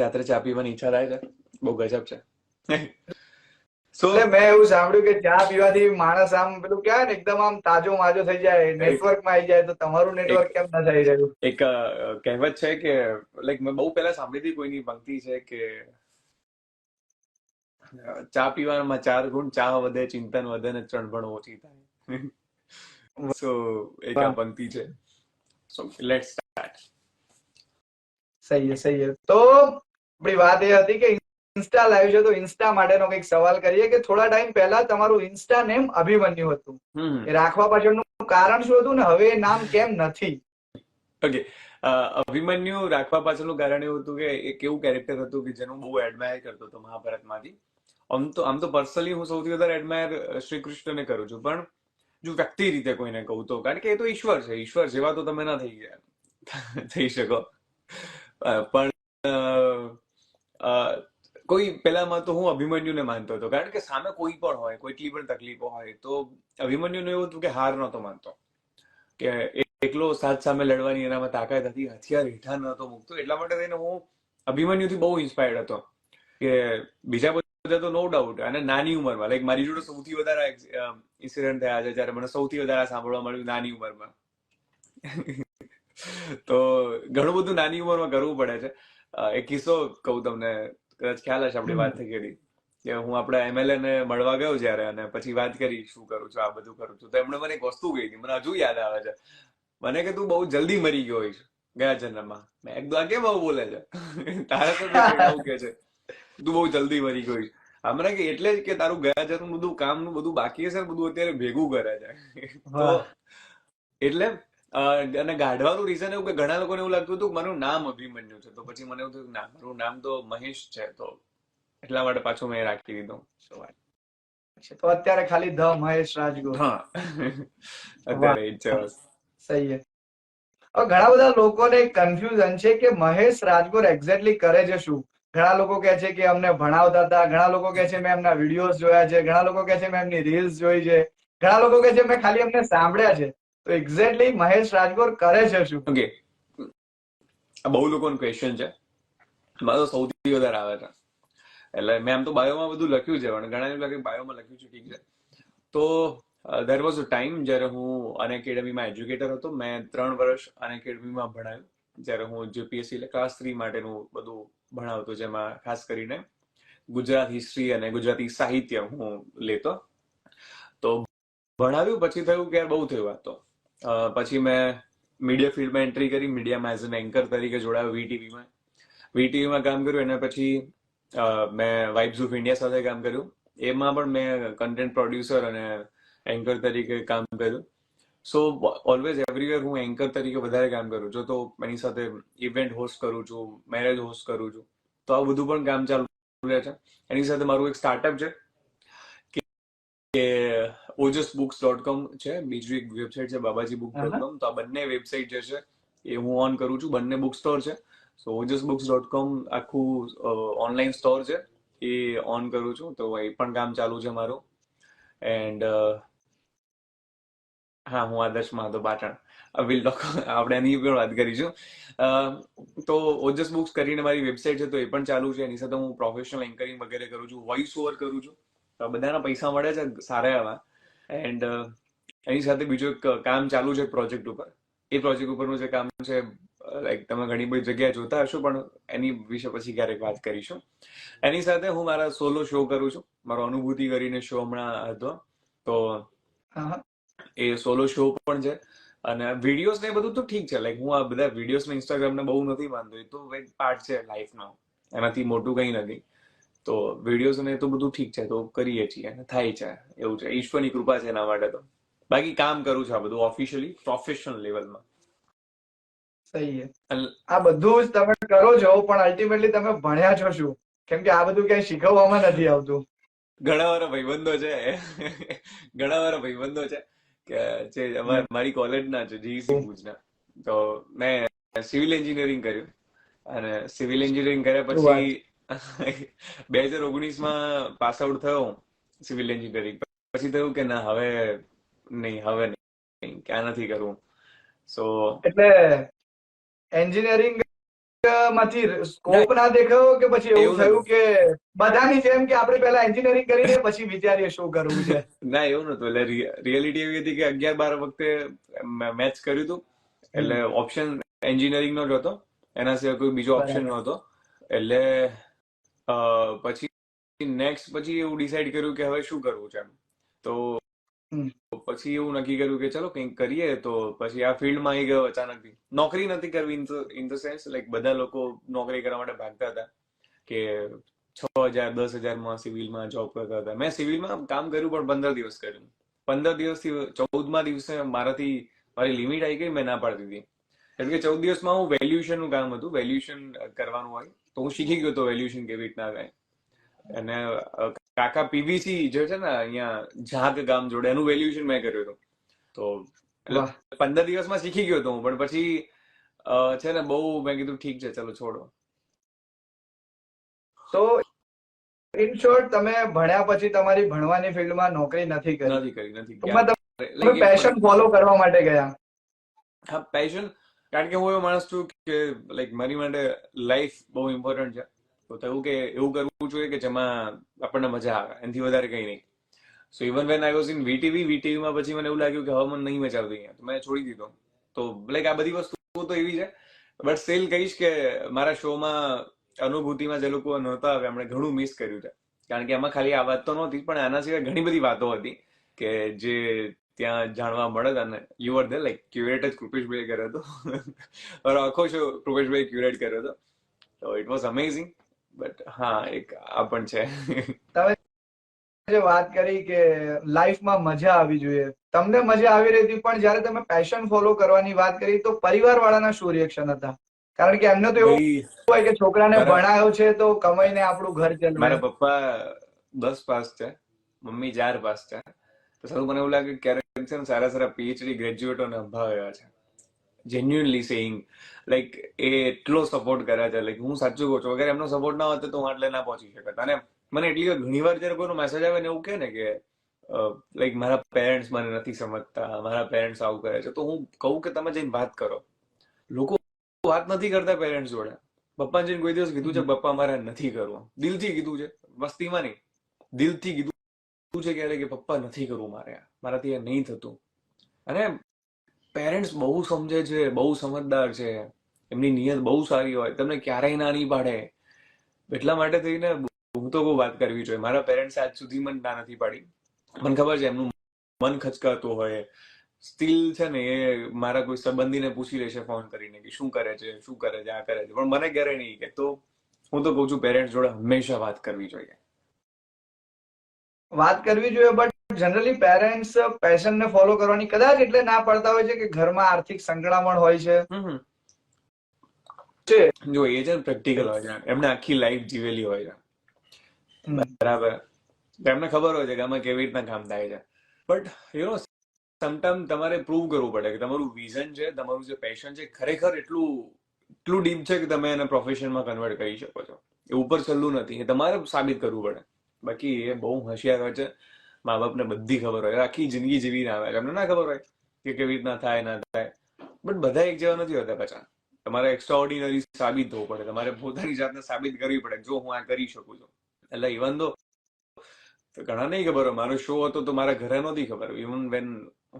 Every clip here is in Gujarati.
રાત્રે ચા પીવાની ઈચ્છા થાય છે. બહુ ગજબ છે. સો એટલે મેં એવું સાંભળ્યું કે ચા પીવાથી માણસ આમ પેલું કહેવાય ને એકદમ આમ તાજો માજો થઈ જાય, નેટવર્કમાં આવી જાય. તો તમારું નેટવર્ક એક કેમ ના થઈ રહ્યું? એક કહેવત છે કે લાઈક મેં બહુ પહેલા સાંભળી હતી, કોઈની પંક્તિ છે કે ચા પીવામાં 4 ગુણ, ચા વધે ચિંતન વધે ને ચણભણ ઓછી થાય. સો એક આ વાહ, પંક્તિ છે. So let's start. સહી છે, સહી છે. તો આપણી વાત એ હતી કે ઇન્સ્ટા લાઈવ છે, તો ઇન્સ્ટા માટેનો કંઈક સવાલ કરીએ કે થોડા ટાઈમ પહેલા તમારું ઇન્સ્ટા નેમ અભિમન્યુ હતું. એ રાખવા પાછળનું કારણ શું હતું ને હવે એ નામ કેમ નથી? ઓકે. અભિમન્યુ રાખવા પાછળનું કારણ એવું હતું કે એક એવું કેરેક્ટર હતું કે જેનું બહુ એડમાયર કરતો હતો મહાભારતમાંથી. આમ તો પર્સનલી હું સૌથી વધારે એડમાયર શ્રી કૃષ્ણને કરું છું, પણ જો વ્યક્તિ રીતે કોઈને કહું તો, કારણ કે એ તો ઈશ્વર છે, ઈશ્વર જેવા તો તમે ના થઈ શકો. પણ કોઈ પેલામાં તો હું અભિમન્યુને માનતો હતો, કારણ કે સામે કોઈ પણ હોય, કોઈટલી પણ તકલીફો હોય, તો અભિમન્યુને એવું હતું કે હાર નહોતો માનતો, કે એકલો સાથ સામે લડવાની એનામાં તાકાત હતી, હથિયાર હેઠા નહોતો મૂકતો. એટલા માટે થઈને હું અભિમન્યુથી બહુ ઇન્સ્પાયર્ડ હતો. કે બીજા બધા તો નો ડાઉટ, અને નાની ઉંમરમાં, લાઈક મારી જોડે સૌથી વધારે ઇન્સિડન્ટ થયા છે જ્યારે મને સૌથી વધારે સાંભળવા મળ્યું નાની ઉંમરમાં. તો ઘણું બધું નાની ઉંમરમાં કરવું પડે છે. એક કિસ્સો કહું તમને, કદાચ ખ્યાલ હશે, આપણી વાત થઈ ગઈ કે હું આપણા MLA ને મળવા ગયો જ્યારે, અને પછી વાત કરી શું કરું છું, આ બધું કરું છું, તો એમણે મને એક વસ્તુ કહી હતી, મને હજુ યાદ આવે છે. મને કે તું બહુ જલ્દી મરી ગયો હોઈશ ગયા જન્મમાં. મેં એકદમ આ કેમ આવું બોલે છે? તારે તો કોઈને આવું કે છે તું બહુ જલ્દી મરી ગયો હોઈશ. હમણાં કે એટલે જ કે તારું ગયા જન્મ બધું કામનું બધું બાકી હશે ને, બધું અત્યારે ભેગું કરે છે. તો વાહ, એટલે અને ગાઢવાનું રીઝન એવું કે ઘણા લોકોને એવું લાગતું હતું કે મારું નામ અભિમન્યુ છે, તો પછી મને એવું થયું ના, મારું નામ તો મહેશ છે, તો એટલા માટે પાછું મેં રાખી દીધું. તો અત્યારે ખાલી ધ મહેશ રાજગુરુ. હા. વાહ, અત્યારે ઈ જ છે બસ. સહી છે. હવે ઘણા બધા લોકોને કન્ફ્યુઝન છે કે મહેશ રાજગોર એક્ઝેક્ટલી કરે છે શું? ઘણા લોકો કહે છે કે અમને ભણાવતા હતા, ઘણા લોકો કહે છે મેં એમના વિડીયોઝ જોયા છે, ઘણા લોકો કહે છે મેં એમની રીલ્સ જોઈ છે, ઘણા લોકો કહે છે મેં ખાલી એમને સાંભળ્યા છે. તો એક્ઝેક્ટલી મહેશ રાજગોર કરે છે શું? ઓકે, આ બહુ લોકોનો ક્વેશ્ચન છે, મારો સૌથી વધારે આવે છે. એટલે મેં આમ તો બાયોમાં બધું લખ્યું છે, પણ ઘણા એવું લાગે બાયોમાં લખ્યું છે, ઠીક છે. તો દેર વોઝ અ ટાઈમ જ્યારે હું અનએકેડમીમાં એજ્યુકેટર હતો. મેં 3 વર્ષ અનએકેડમીમાં ભણાયું, જ્યારે હું GPSC એટલે ક્લાસ 3 માટેનું બધું ભણાવતો, જેમાં ખાસ કરીને ગુજરાત હિસ્ટ્રી અને ગુજરાતી સાહિત્ય હું લેતો. તો ભણાવ્યું, પછી થયું કે બહુ થયું આ તો. પછી મેં મીડિયા ફિલ્ડમાં એન્ટ્રી કરી, મીડિયામાં એઝ એન એન્કર તરીકે જોડાયો VTVમાં. VTVમાં કામ કર્યું, અને પછી મેં વાઇબ્સ ઓફ ઇન્ડિયા સાથે કામ કર્યું. એમાં પણ મેં કન્ટેન્ટ પ્રોડ્યુસર અને એન્કર તરીકે કામ કર્યું. સો ઓલવેઝ એવરીવેર હું એન્કર તરીકે વધારે કામ કરું છું. તો એની સાથે ઇવેન્ટ હોસ્ટ કરું છું, મેરેજ હોસ્ટ કરું છું, તો આ બધું પણ કામ ચાલુ રહે છે. એની સાથે મારું એક સ્ટાર્ટઅપ છે કે OJSBooks.com છે, બીજું એક વેબસાઇટ છે BabajiBook.com. તો આ બંને વેબસાઇટ જે છે એ હું ઓન કરું છું. બંને બુક સ્ટોર છે. સો OJSBooks.com આખું ઓનલાઈન સ્ટોર છે, એ ઓન કરું છું. તો એ પણ કામ ચાલુ છે મારું. એન્ડ હા, હું આદર્શમાં હતો પાટણ. આપણે એની પણ વાત કરીશું. તો ઓજસ બુક્સ કરીને મારી વેબસાઇટ છે, તો એ પણ ચાલુ છે. એની સાથે હું પ્રોફેશનલ એન્કરિંગ વગેરે કરું છું, વોઇસ ઓવર કરું છું. તો બધાના પૈસા મળે છે સારા એવા. એન્ડ એની સાથે બીજું એક કામ ચાલુ છે પ્રોજેક્ટ ઉપર. એ પ્રોજેક્ટ ઉપરનું જે કામ છે, લાઈક તમે ઘણી બધી જગ્યાએ જોતા હશો, પણ એની વિશે પછી ક્યારેક વાત કરીશું. એની સાથે હું મારા સોલો શો કરું છું. મારો અનુભૂતિ કરીને શો હમણાં હતો, તો એ સોલો શો પણ છે. અને વિડીયોઝ ને બધું તો ઠીક છે, લાઈક હું આ બધા વિડીયોઝ ને ઇન્સ્ટાગ્રામ ને બહુ નથી માનતો, એ તો એક પાર્ટ છે લાઈફનો, એનાથી મોટું કંઈ નથી. તો વિડીયોઝ ને તો બધું ઠીક છે, તો કરીએ છીએ, થાય છે, એવું છે. ઈશ્વરની કૃપા છે એના માટે. તો બાકી કામ કરું છું આ બધું ઓફિશિયલી પ્રોફેશનલ લેવલમાં. સહી છે. આ બધું જ તમે કરો છો, પણ અલ્ટિમેટલી તમે ભણ્યા છો શું? કેમ કે આ બધું ક્યાંય શીખવવામાં નથી આવતું. ઘણા વાળા ભાઈબંધો છે કે જે મારી કોલેજના છે, GEC ભુજના. તો મેં સિવિલ એન્જિનિયરિંગ કર્યું, અને સિવિલ એન્જિનિયરિંગ કર્યા શું વાત? પછી 2019માં પાસ આઉટ થયો સિવિલ એન્જિનિયરિંગ. પછી થયું કે ના, હવે નહીં, ક્યાં નથી કરવું. સો એટલે એન્જિનિયરિંગ માંથી ના સ્કોપ ના દેખાયો કે પછી એવું એવું થયું નતું. કે બધાની જેમ કે આપણે પહેલા એન્જિનિયરિંગ કરીને પછી વિચારીએ શું કરવું છે? ના એવું નતું. એટલે રિયાલિટી એવી હતી કે 11-12 વખતે મેથ્સ કર્યું હતું. એટલે ઓપ્શન એન્જિનિયરિંગ નો જ હતો, એના સિવાય કોઈ બીજો ઓપ્શન બરાબર. નહોતો. એટલે પછી નેક્સ્ટ પછી એવું ડિસાઈડ કર્યું કે હવે શું કરવું છે એમ. તો હમ. પછી એવું નક્કી કર્યું કે ચલો કંઈક કરીએ. તો પછી આ ફિલ્ડમાં આવી ગયો અચાનકથી. નોકરી નથી કરવી ઇન ધ સેન્સ લાઈક બધા લોકો નોકરી કરવા માટે ભાગતા હતા કે 6,000 10,000 સિવિલમાં જોબ કરતા હતા. મેં સિવિલમાં કામ કર્યું પણ 15 દિવસ કર્યું. 15 દિવસથી 14મા દિવસે મારી લિમિટ આવી ગઈ. મેં ના પાડી દીધી. એટલે કે 14 દિવસમાં હું વેલ્યુએશન નું કામ હતું, વેલ્યુએશન કરવાનું હોય. તો હું શીખી ગયો તો વેલ્યુએશન કેવી રીતના થાય. અને કાકા પીવીસી જે છે ને અહીંયા ઝાગ ગામ જોડે, એનું વેલ્યુએશન મેં કર્યું હતું. તો એટલે વાહ. 15 દિવસમાં શીખી ગયો હતો હું. પણ પછી છે ને બહુ મેં કીધું ઠીક છે ચલો છોડો. તો ઇન શોર્ટ તમે ભણ્યા પછી તમારી ભણવાની ફિલ્ડમાં નોકરી નથી કરી, નથી કરી, નથી ટૂંકમાં ક્યારે તમે લાઈક એક પણ. પેશન ફોલો કરવા માટે ગયા. હા પેશન, કારણ કે હું એવો માણસ છું કે લાઈક મારી માટે લાઈફ બહુ ઇમ્પોર્ટન્ટ છે. તો થયું કે એવું કરવું જોઈએ કે જેમાં આપણને મજા આવે, એનાથી વધારે કંઈ નહીં. So even when I was in વીટીવીમાં પછી મને એવું લાગ્યું કે હવે મને નહીં મજા આવતી અહીંયા, તો મેં છોડી દીધો. તો લાઈક આ બધી વસ્તુઓ તો એવી છે. બટ સ્ટીલ કહીશ કે મારા શોમાં અનુભૂતિમાં જે લોકો નહોતા આવે એમણે ઘણું મિસ કર્યું છે. કારણ કે એમાં ખાલી આ વાત તો નહોતી, પણ આના સિવાય ઘણી બધી વાતો હતી કે જે ત્યાં જાણવા મળે. અને you are there like curate જ કૃપેશભાઈ કર્યો હતો. મારો આખો શો કૃપેશભાઈ ક્યુરેટ કર્યો હતો. તો ઇટ વોઝ અમેઝિંગ. બટ હા, એક આ પણ છે. તમે જે વાત કરી કે લાઈફમાં મજા આવી જોઈએ, તમને મજા આવી રહી હતી, પણ જ્યારે તમે પેશન ફોલો કરવાની વાત કરી તો પરિવાર વાળાના શું રિએક્શન હતા? કારણ કે એમને તો એવું ભાઈ હોય કે છોકરાને મારા ભણાયો છે તો કમાઈને આપણું ઘર ચલવે. મારા પપ્પા 10 પાસ છે, મમ્મી 4 પાસ છે. તો સારું મને એવું લાગે કે ક્યારેક છે ને સારા સારા પીએચડી ગ્રેજ્યુએટોને અભાવ્યા છે. જેન્યુઅનલી સેઇંગ, લાઈક એ એટલો સપોર્ટ કરે છે. લાઈક હું સાચું કહું છું, અગર એમનો સપોર્ટ ના હોત તો હું આટલે ના પહોંચી શકત. અને મને એટલી ઘણી વાર જયારે કોઈનો મેસેજ આવે ને એવું કહે ને કે લાઈક મારા પેરેન્ટ્સ મને નથી સમજતા, મારા પેરેન્ટ્સ આવું કરે છે, તો હું કહું કે તમે જઈને વાત કરો. લોકો વાત નથી કરતા પેરેન્ટ્સ જોડે. પપ્પા જઈને કોઈ દિવસ કીધું છે પપ્પા મારે નથી કરવું? દિલથી કીધું છે, મસ્તીમાં નહીં, દિલથી કીધું છે ક્યારે કે પપ્પા નથી કરવું મારે, મારાથી એ નહીં થતું. અને પેરેન્ટ્સ બહુ સમજે છે, બહુ સમજદાર છે, એમની નિયત બહુ સારી હોય, તમને ક્યારેય ના નહીં પાડે. એટલા માટે થઈને હું તો બહુ વાત કરવી જોઈએ. મારા પેરેન્ટ્સ આજ સુધી મને ના નથી પાડી. મને ખબર છે એમનું મન ખચકાતું હોય. સ્ટીલ છે ને એ મારા કોઈ સંબંધીને પૂછી લેશે ફોન કરીને કે શું કરે છે, શું કરે છે, આ કરે છે, પણ મને ક્યારે નહીં કે. તો હું તો કહું છું પેરેન્ટ્સ જોડે હંમેશા વાત કરવી જોઈએ. વાત કરવી જોઈએ, બટ જનરલી પેરેન્ટ્સ પેશનને ફોલો કરવાની કદાચ એટલે ના પાડતા હોય છે કે ઘરમાં આર્થિક સંકળામણ હોય છે. જો એ છે ને પ્રેક્ટિકલ હોય છે, એમને આખી લાઈફ જીવેલી હોય છે, બરાબર. એમને ખબર હોય છે કે આમાં કેવી રીતના કામ થાય છે. બટ યુ નો સમટાઈમ તમારે પ્રૂવ કરવું પડે કે તમારું વિઝન છે, તમારું જે પેશન છે ખરેખર એટલું એટલું ડીપ છે કે તમે એને પ્રોફેશનમાં કન્વર્ટ કરી શકો છો. એ ઉપર છેલ્લું નથી, એ તમારે સાબિત કરવું પડે. બાકી એ બહુ હોશિયાર હોય છે. મા બાપને બધી ખબર હોય, આખી જિંદગી જીવીને આવે છે, એમને ના ખબર હોય કે કેવી રીતના થાય ના થાય. બટ બધા એક જેવા નથી હોતા પાછા. તમારે એક્સ્ટ્રા ઓર્ડિનરી સાબિત થવું પડે, તમારે પોતાની જાતને સાબિત કરવી પડે જો હું આ કરી શકું છું. એટલે ઇવન તો ઘણા નહીં ખબર હોય, મારો શો હતો તો મારા ઘરે નહોતી ખબર. ઇવન વેન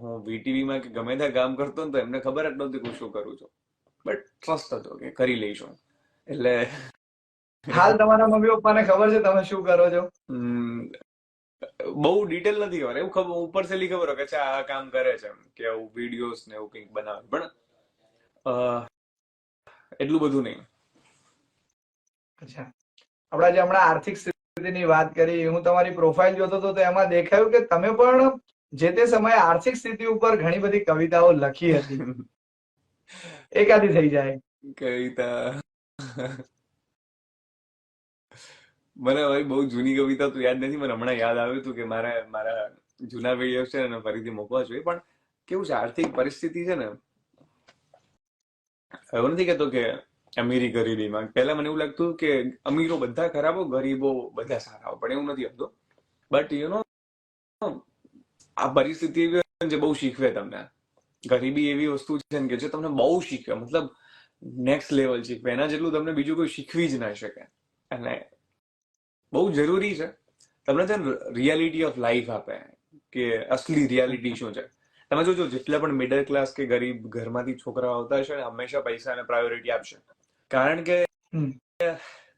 હું વીટીવીમાં કે ગમે ત્યાં કામ કરતો ને તો એમને ખબર જ નહોતી હું શું કરું છું. બટ ટ્રસ્ટ હતો કે કરી લઈશું. એટલે હાલ તમારા મમ્મી પપ્પાને ખબર છે તમે શું કરો છો? બહુ ડિટેલ નથી ખબર. એવું ખબર ઉપર છેલ્લી ખબર હોય કે આ કામ કરે છે કે આવું વિડીયોઝ ને એવું કંઈક બનાવે, પણ એટલું બધું નહીં. અચ્છા, આપણા જે હમણાં આર્થિક સ્થિતિની વાત કરી, હું તમારી પ્રોફાઇલ જોતો હતો તો એમાં દેખાયું કે તમે પણ જે તે સમયે આર્થિક સ્થિતિ ઉપર ઘણી બધી કવિતાઓ લખી હતી. એકાદી થઈ જાય. કવિતા મને ભાઈ બહુ જૂની કવિતા તો યાદ નથી. મને હમણાં યાદ આવ્યું હતું કે મારા જૂના વિડીયો છે ને ફરીથી મૂકવા જોઈએ. પણ કેવું છે આર્થિક પરિસ્થિતિ છે ને, એવું નથી કેતો કે અમીરી ગરીબીમાં. પહેલા મને એવું લાગતું કે અમીરો બધા ખરાબ હો, ગરીબો બધા સારા હો, પણ એવું નથી હોતું. બટ યુ નો આ પરિસ્થિતિ એવી જે બહુ શીખવે તમને. ગરીબી એવી વસ્તુ છે કે જે તમને બહુ શીખવે. મતલબ નેક્સ્ટ લેવલ શીખવે, એના જેટલું તમને બીજું કોઈ શીખવી જ ના શકે. અને બહુ જરૂરી છે, તમને છે ને રિયાલિટી ઓફ લાઈફ આપે કે અસલી રિયાલિટી શું છે. તમે જોજો જેટલા પણ મિડલ ક્લાસ કે ગરીબ ઘરમાંથી છોકરાઓ આવતા હશે ને હંમેશા પૈસાને પ્રાયોરિટી આપશે. કારણ કે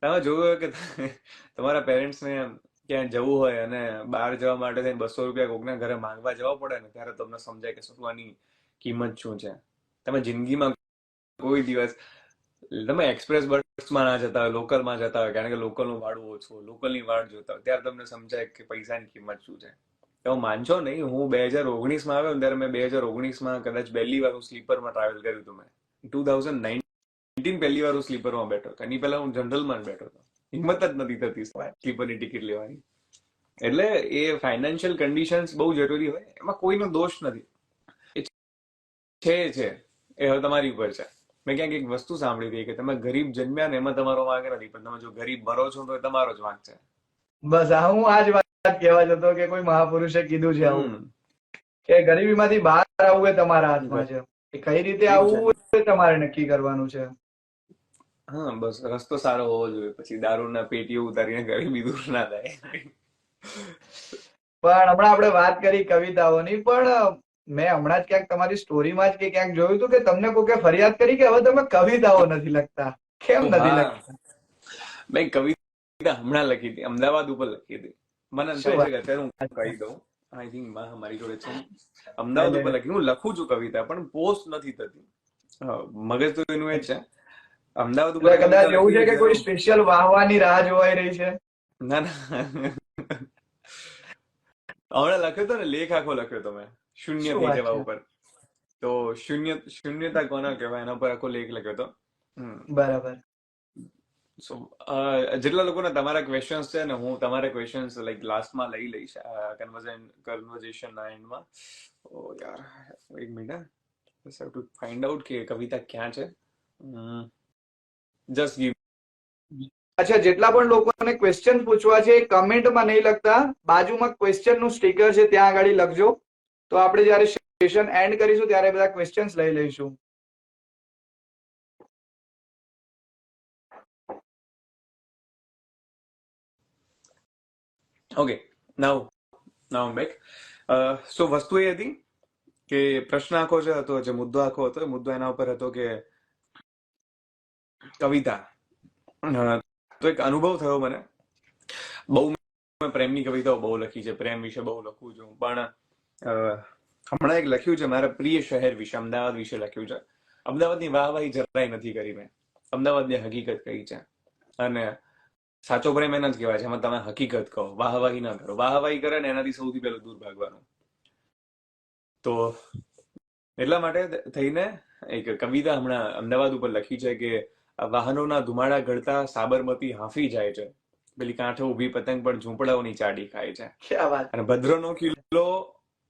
તમે જોયું કે તમારા પેરેન્ટ્સને ક્યાં જવું હોય અને બહાર જવા માટે થઈને 200 રૂપિયા કોકના ઘરે માંગવા જવા પડે ને ત્યારે તમને સમજાય કે સસવાની કિંમત શું છે. તમે જિંદગીમાં કોઈ દિવસ તમે એક્સપ્રેસ બસમાં ના જતા હોય, લોકલમાં જતા હોય, કારણ કે લોકલનું ભાડું ઓછું, લોકલની વાટ જોતા હોય, ત્યારે તમને સમજાય કે પૈસાની કિંમત શું છે. તમે માનશો નહીં, હું 2019માં આવ્યો ત્યારે મેં 2019માં કદાચ પહેલી વાર હું સ્લીપરમાં ટ્રાવેલ કર્યું હતું. મેં 2019 પહેલી વાર હું સ્લીપરમાં બેઠો હતો. એની પહેલા હું જનરલમાં બેઠો હતો. હિંમત જ નથી થતી સ્લીપરની ટિકિટ લેવાની. એટલે એ ફાઇનાન્શિયલ કન્ડિશન્સ બહુ જરૂરી હોય, એમાં કોઈનો દોષ નથી. એ છે એ હવે તમારી ઉપર છે. મેં ક્યાંક એક વસ્તુ સાંભળી હતી કે તમે ગરીબ જન્મ્યા ને એમાં તમારો વાંક નથી, પણ તમે જો ગરીબ મરો છો તો એ તમારો જ વાંક છે. બસ હું આ જ વાત કહેવા જતો કે કોઈ મહાપુરુષે કીધું છે આવું કે ગરીબીમાંથી બહાર આવવું એ તમારા હાથમાં છે, એ કઈ રીતે આવવું એ તમારે નક્કી કરવાનું છે. હા, બસ રસ્તો સારો હોવો જોઈએ, પછી દારૂના પેટીઓ ઉતારીને ગરીબી દૂર ના થાય. પણ હમણાં આપણે વાત કરી કવિતાઓની, પણ મેં હમણાં જ ક્યાંક તમારી સ્ટોરીમાં જ કે ક્યાંક જોયું હતું કે તમને કોકે ફરિયાદ કરી કે હવે તમે કવિતાઓ નથી લખતા. કેમ નથી લખતા? મેં કવિતા હમણાં લખી હતી, અમદાવાદ ઉપર લખી હતી. મને થાય છે કે અત્યારે હું કહી દઉં, આઈ થિંક મારી જોડે છે. અમદાવાદ ઉપર લખી, હું લખું છું કવિતા પણ પોસ્ટ નથી થતી. મગજ તો એનું એ જ છે. અમદાવાદ ઉપર કદાચ એવું છે કે કોઈ સ્પેશિયલ વાહવાની રાહ જોવાઈ રહી છે. ના ના, હમણાં લખ્યો હતો ને, લેખ આખો લખ્યો હતો મેં શૂન્ય થઈ જવા ઉપર. તો શૂન્યતા કોના કહેવાય એના પર આખો લેખ લખ્યો હતો. બરાબર. જેટલા લોકોને તમારા ક્વેશ્ચન્સ છે ને, હું તમારા ક્વેશ્ચન્સ લાઈક લાસ્ટમાં લઈ લઈશ કન્વર્ઝેશનના એન્ડમાં. ઓ યાર, એક minute, just have to find out કે કવિતા ક્યાં છે. Just give. અચ્છા, જેટલા પણ લોકોને ક્વેશ્ચન પૂછવા છે એ કમેન્ટમાં નહીં લખતા, બાજુમાં ક્વેશ્ચન નું સ્ટીકર છે ત્યાં આગળ લખજો, તો આપણે જયારે સેશન એન્ડ કરીશું ત્યારે બધા ક્વેશ્ચન્સ લઈ લઈશું. ઓકે, નાઉ બેક. સો વસ્તુ એ હતી કે પ્રશ્ન આખો જે હતો, જે મુદ્દો આખો હતો, એ મુદ્દો એના ઉપર હતો કે કવિતા. તો એક અનુભવ થયો મને. બહુ મેં પ્રેમની કવિતાઓ બહુ લખી છે, પ્રેમ વિશે બહુ લખું છું, પણ હમણાં એક લખ્યું છે મારા પ્રિય શહેર વિશે, અમદાવાદ વિશે લખ્યું છે. અમદાવાદની વાહવાહી જરાય નથી કરી મેં, અમદાવાદની હકીકત કહી છે. અને સાચો પ્રેમ એના જ કહેવાય છે, એમાં તમે હકીકત કહો, વાહવાહી ના કરો. વાહવાહી કરે ને એનાથી સૌથી પહેલું દૂર ભાગવાનું. તો એટલા માટે થઈને એક કવિતા હમણાં અમદાવાદ ઉપર લખી છે કે વાહનોના ધુમાડા ગળતા સાબરમતી હાંફી જાય છે, પેલી કાંઠે ઉભી પતંગ પણ ઝૂંપડાઓની ચાડી ખાય છે. અને ભદ્રનો કિલ્લો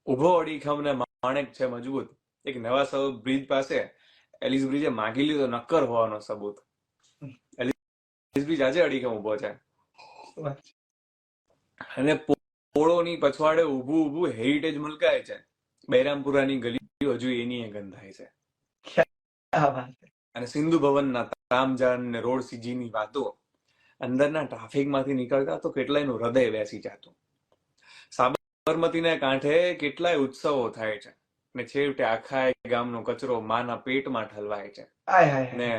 ઉભો અડીખમ ને માણેક છે મજબૂત, એક નવા સૌ બ્રિજ પાસે એલિસ બ્રિજે માગી લીધો નક્કર હોવાનો સબૂત. એલિસ બ્રિજ આજે અડીખમ ઉભો છે અને પોળોની પછવાડે ઊભું હેરિટેજ મુલકાય છે. બૈરામપુરાની ગલીઓ હજુ એની ગંધાય છે. અને સિંધુ ભવનના તામજાન ને રોડ સીજીની વાતો અંદરના ટ્રાફિકમાંથી નીકળતા તો કેટલાયનું હૃદય બેસી જતું. સાબરમતીના કાંઠે કેટલાય ઉત્સવો થાય છે ને છેવટે આખા ગામનો કચરો માના પેટમાં ઠલવાય છે. ને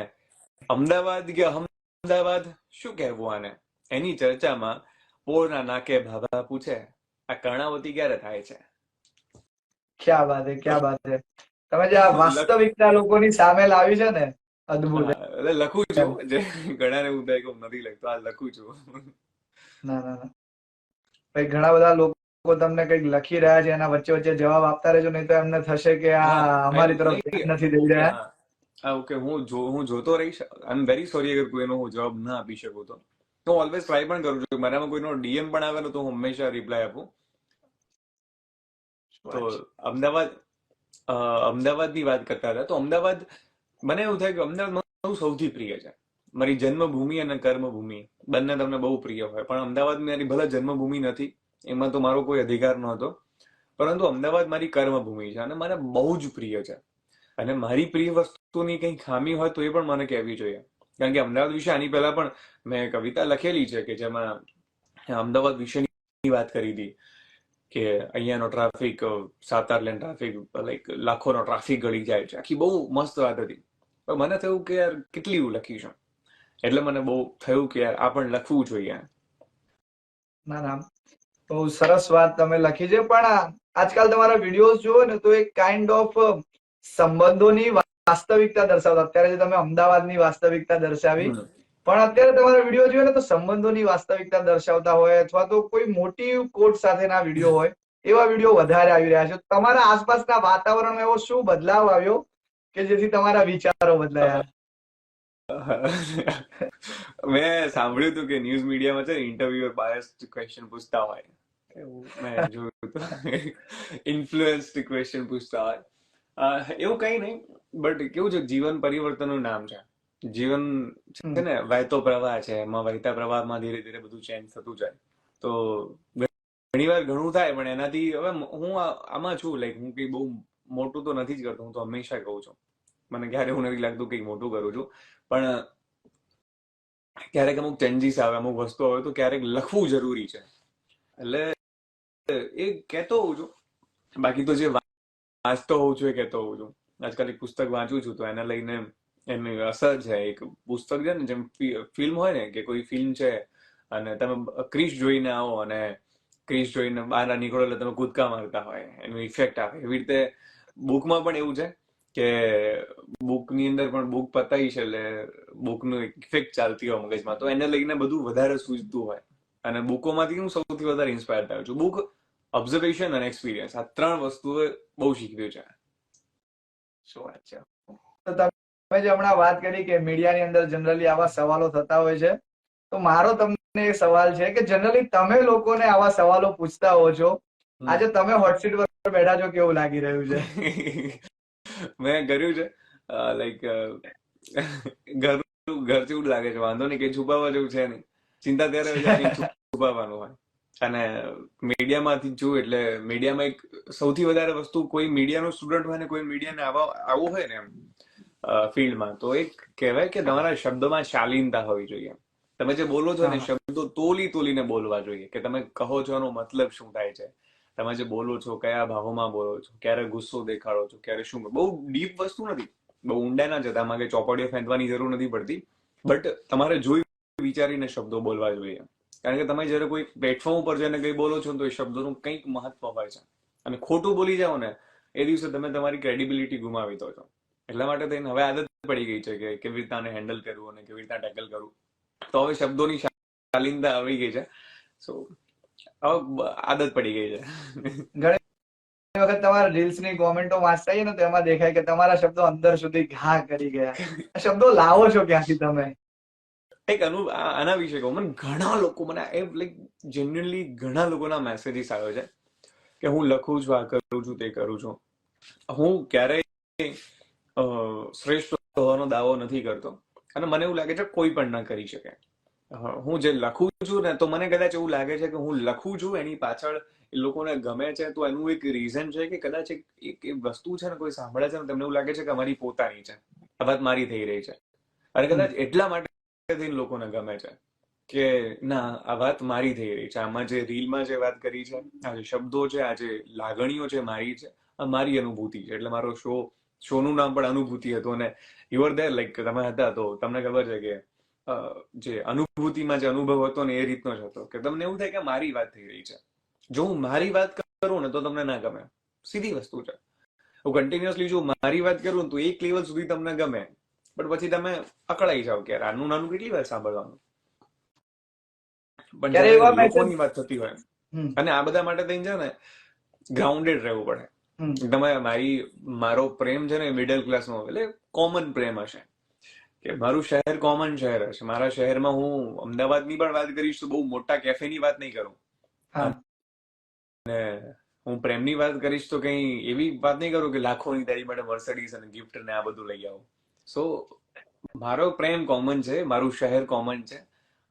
અમદાવાદ કે અમદાવાદ શું કહેવું આને, એની ચર્ચામાં પોળના નાકે ભાભા પૂછે, આ કર્ણાવતી ક્યારે થાય છે. ક્યાં વાત હે, ક્યાં વાત હે. તમે જે આ વાસ્તવિકતા લોકોની સામે લાવી છે ને, અદ્ભુત. લખું છું, જે ઘણાને એવું થાય કે હું નથી લખતો, આ લખું છું. ના ના ના ભાઈ, ઘણા બધા લોકો તમને કંઈક લખી રહ્યા છે, એના વચ્ચે વચ્ચે જવાબ આપતા રહેજો, નહીં તો એમને થશે કે આ અમારી તરફ ધ્યાન નથી દઈ રહ્યા. ઓકે, હું જોતો રહીશ. આઈ એમ વેરી સોરી અગર કોઈનો હું જવાબ ના આપી શકું તો. હું ઓલવેઝ ટ્રાય પણ કરું છું, મારામાં કોઈનો ડીએમ પણ આવે તો હું હંમેશા રિપ્લાય આપું. તો અમદાવાદની વાત કરતા હતા, તો અમદાવાદ મને એવું થાય કે અમદાવાદ મારું સૌથી પ્રિય છે. મારી જન્મભૂમિ અને કર્મભૂમિ બંને તમને બહુ પ્રિય હોય, પણ અમદાવાદ મારી ભલે જન્મભૂમિ નથી, એમાં તો મારો કોઈ અધિકાર નહોતો, પરંતુ અમદાવાદ મારી કર્મભૂમિ છે અને મને બહુ જ પ્રિય છે. અને મારી પ્રિય વસ્તુ વસ્તુની કઈ ખામી હોય તો એ પણ મને કહેવી જોઈએ. કારણ કે અમદાવાદ વિશે આની પહેલા પણ મેં કવિતા લખેલી છે કે જેમાં અમદાવાદ વિશેની વાત કરી હતી કે અહીંયાનો ટ્રાફિક, 7 લેન ટ્રાફિક, લાઈક લાખોનો ટ્રાફિક ગળી જાય છે. આખી બહુ મસ્ત વાત હતી. પણ મને થયું કે યાર કેટલી હું લખીશું, એટલે મને બહુ થયું કે યાર આ પણ લખવું જોઈએ. ના ના, બહુ સરસ વાત તમે લખી છે. પણ આજકાલ તમારા વિડીયોઝ જુઓ ને તો એક કાઇન્ડ ઓફ સંબંધોની વાસ્તવિકતા દર્શાવતા. અત્યારે જે તમે અમદાવાદની વાસ્તવિકતા દર્શાવી, હમ. પણ અત્યારે તમારા વિડીયો જોઈએ ને તો સંબંધોની વાસ્તવિકતા દર્શાવતા હોય અથવા તો કોઈ મોટી કોટ સાથેના વિડીયો હોય, એવા વિડીયો વધારે આવી રહ્યા છે. તમારા આસપાસના વાતાવરણમાં એવો શું બદલાવ આવ્યો કે જેથી તમારા વિચારો બદલાયા? મેં સાંભળ્યું હતું કે ન્યૂઝ મીડિયામાં છે ને ઇન્ટરવ્યુઅર બાયસ્ડ ક્વેશ્ચન પૂછતા હોય. એવું મેં જોયું હતું. ઇન્ફ્લુઅન્સ્ડ ક્વેશ્ચન પૂછતા હોય. એવું કઈ નહીં, બટ કેવું છે, જીવન પરિવર્તનનું નામ છે. જીવન છે ને વહેતો પ્રવાહ છે, એમાં વહેતા પ્રવાહમાં ધીરે ધીરે બધું ચેન્જ થતું જાય. તો ઘણી વાર ઘણું થાય, પણ એનાથી હવે હું આમાં છું, લાઈક હું કઈ બહુ મોટું તો નથી જ કરતો. હું તો હંમેશા કહું છું, મને ક્યારે એવું નથી લાગતું કઈ મોટું કરું છું, પણ ક્યારેક અમુક ચેન્જીસ આવે, અમુક વસ્તુ આવે તો ક્યારેક લખવું જરૂરી છે. એટલે એ કહેતો હોઉં છું. બાકી તો જે વાંચતો હોઉં છું એ કહેતો હોઉં છું. આજકાલ એક પુસ્તક વાંચું છું તો એને લઈને એની અસર છે. એક પુસ્તક છે ને, જેમ ફિલ્મ હોય ને કે કોઈ ફિલ્મ છે અને તમે ક્રિશ જોઈને આવો અને ક્રિશ જોઈને બહાર નીકળો એટલે તમે કૂદકા મારતા હોય, એનું ઇફેક્ટ આવે. એવી રીતે બુકમાં પણ એવું છે કે બુકની અંદર પણ બુક પતાવી છે એટલે બુકનું ઇફેક્ટ ચાલતી હોય મગજમાં, તો એને લઈને બધું વધારે સૂઝતું હોય. અને બુકોમાંથી હું સૌથી વધારે ઇન્સ્પાયર થયો છું. બુક, ઓબ્ઝર્વેશન અને એક્સપિરિયન્સ, આ 3 વસ્તુએ બહુ શીખવ્યું છે. શું વાત છે. તો તમે જે હમણાં વાત કરી કે મીડિયાની અંદર જનરલી આવા સવાલો થતા હોય છે, તો મારો તમને એ સવાલ છે કે જનરલી તમે લોકોને આવા સવાલો પૂછતા હો છો, આજે તમે હોટ સીટ પર બેઠા છો, કેવું લાગી રહ્યું છે? મેં કર્યું છે, લાઈક ઘર જેવું લાગે છે. વાંધો નહીં, કઈ છુપાવવા જેવું છે નહીં. ચિંતા ત્યારે હોય જ્યારે કંઈક છુપાવવાનું હોય. અને મીડિયામાંથી છું એટલે મીડિયામાં એક સૌથી વધારે વસ્તુ, કોઈ મીડિયાનો સ્ટુડન્ટ હોય ને કોઈ મીડિયાને આવું હોય ને એમ ફિલ્ડમાં, તો એક કહેવાય કે તમારા શબ્દોમાં શાલીનતા હોવી જોઈએ. તમે જે બોલો છો ને, શબ્દો તોલીને બોલવા જોઈએ, કે તમે કહો છો એનો મતલબ શું થાય છે, તમે જે બોલો છો કયા ભાવોમાં બોલો છો, ક્યારે ગુસ્સો દેખાડો છો, ક્યારે શું. બહુ ડીપ વસ્તુ નથી, બહુ ઊંડા ના જતા, આમાં કે ચોપડીઓ ફેંકવાની જરૂર નથી પડતી, બટ તમારે જોઈ વિચારીને શબ્દો બોલવા જોઈએ. કારણ કે તમે જયારે કોઈ પ્લેટફોર્મ ઉપર જઈને કંઈ બોલો છો તો એ શબ્દોનું કંઈક મહત્વ હોય છે, અને ખોટું બોલી જાઓ ને એ દિવસે તમે તમારી ક્રેડિબિલિટી ગુમાવી દો છો. એટલા માટે થઈને હવે આદત પડી ગઈ છે કે કેવી રીતે આને હેન્ડલ કરવું અને કેવી રીતે ટેકલ કરવું. તો હવે શબ્દોની શાલીનતા આવી ગઈ છે. સો હવે આદત પડી ગઈ છે. ઘણી વખત તમારા રીલ્સ ની કોમેન્ટો વાંચતા ને તો એમાં દેખાય કે તમારા શબ્દો અંદર સુધી ઘા કરી ગયા. આ શબ્દો લાવો છો ક્યાંથી તમે? એક આના વિશે કહું, મને ઘણા લોકો, મને લાઈક જેન્યુઅલી ઘણા લોકોના મેસેજીસ આવે છે કે હું લખું છું, આ કરું છું, તે કરું છું. હું ક્યારેય શ્રેષ્ઠ હોવાનો દાવો નથી કરતો, અને મને એવું લાગે છે કોઈ પણ ના કરી શકે. હું જે લખું છું ને, તો મને કદાચ એવું લાગે છે કે હું લખું છું એની પાછળ એ લોકોને ગમે છે, તો એનું એક રીઝન છે કે કદાચ એક વસ્તુ છે ને, કોઈ સાંભળે છે ને, તેમને એવું લાગે છે કે અમારી પોતાની છે, આ વાત મારી થઈ રહી છે. અને કદાચ એટલા માટે લોકોને ગમે છે કે ના, આ વાત મારી થઈ રહી છે. આમાં જે રીલમાં જે વાત કરી છે, આ જે શબ્દો છે, આ જે લાગણીઓ છે, મારી છે, આ મારી અનુભૂતિ છે. એટલે મારો શોનું નામ પણ અનુભૂતિ હતું. અને યુ આર ધેર, લાઈક તમે હતા તો તમને ખબર છે કે જે અનુભૂતિમાં જે અનુભવ હતો ને એ રીતનો જ હતો કે તમને એવું થાય કે મારી વાત થઈ રહી છે. જો હું મારી વાત કરું ને તો તમને ના ગમે, સીધી વસ્તુ છે. હું કન્ટિન્યુઅસલી જો મારી વાત કરું તો એક લેવલ સુધી તમને ગમે, પણ પછી તમે અકળાઈ જાવ કે નાનું નાનું કેટલી વાર સાંભળવાનું. પણ જયારે લોકોની વાત થતી હોય, અને આ બધા માટે થઈને છે ને ગ્રાઉન્ડેડ રહેવું પડે. તમે મારો પ્રેમ છે ને મિડલ ક્લાસનો, એટલે કોમન પ્રેમ હશે કે મારું શહેર કોમન શહેર હશે. મારા શહેરમાં હું અમદાવાદની પણ વાત કરીશ તો બહુ મોટા કેફેની વાત નહીં કરું, અને હું પ્રેમની વાત કરીશ તો કઈ એવી વાત નહીં કરું કે લાખોની તારી માટે મર્સિડીઝ અને ગિફ્ટ ને આ બધું લઈ આવું. સો મારો પ્રેમ કોમન છે, મારું શહેર કોમન છે,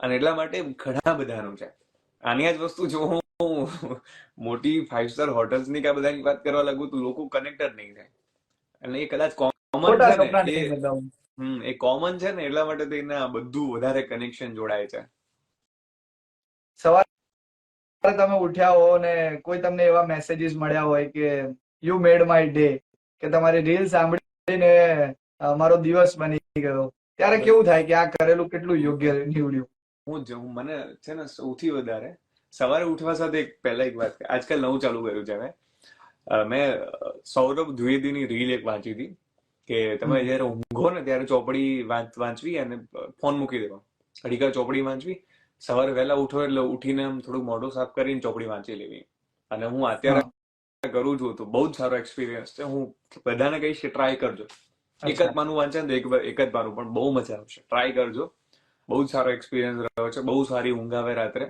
અને એટલા માટે ઘણા બધાનું છે. આની જ વસ્તુ જો હું મોટી 5 સ્ટાર હોટલ્સની કે બધાની વાત કરવા લાગુ તો લોકો કનેક્ટ જ નહીં થાય. એટલે એ કદાચ કોમન કોમન ખોટા છે ને સપના નહીં જોતા હું. એ કોમન છે ને એટલા માટે તેને આ બધું વધારે કનેક્શન જોડાય છે. સવારે તમે ઉઠ્યા હો ને કોઈ તમને એવા મેસેજીસ મળ્યા હોય કે યુ મેડ માય ડે, કે તમારી રીલ સાંભળીને મારો દિવસ બની ગયો, ત્યારે કેવું થાય કે આ કરેલું કેટલું યોગ્ય નીવડ્યું? મને છે ને સૌથી વધારે સવારે ઉઠવા સાથે પહેલા એક વાત, આજકાલ નવું ચાલુ કર્યું છે મેં સૌરભ દ્વિવેદીની રીલ એક વાંચી હતી કે તમે જયારે ઊંઘો ને ત્યારે ચોપડી વાંચવી અને ફોન મૂકી દેવા, ઘડીકર ચોપડી વાંચવી, સવારે વહેલા ઉઠો એટલે ઉઠીને આમ થોડું મોઢું સાફ કરીને ચોપડી વાંચી લેવી. અને હું અત્યારે કરું છું તો બહુ જ સારો એક્સપિરિયન્સ છે. હું બધાને કહીશ કે ટ્રાય કરજો. એક જ પાનું વાંચે ને તો એક જ પાનું, પણ બહુ મજા આવશે. ટ્રાય કરજો, બહુ જ સારો એક્સપિરિયન્સ રહ્યો છે. બહુ સારી ઊંઘ આવે રાત્રે,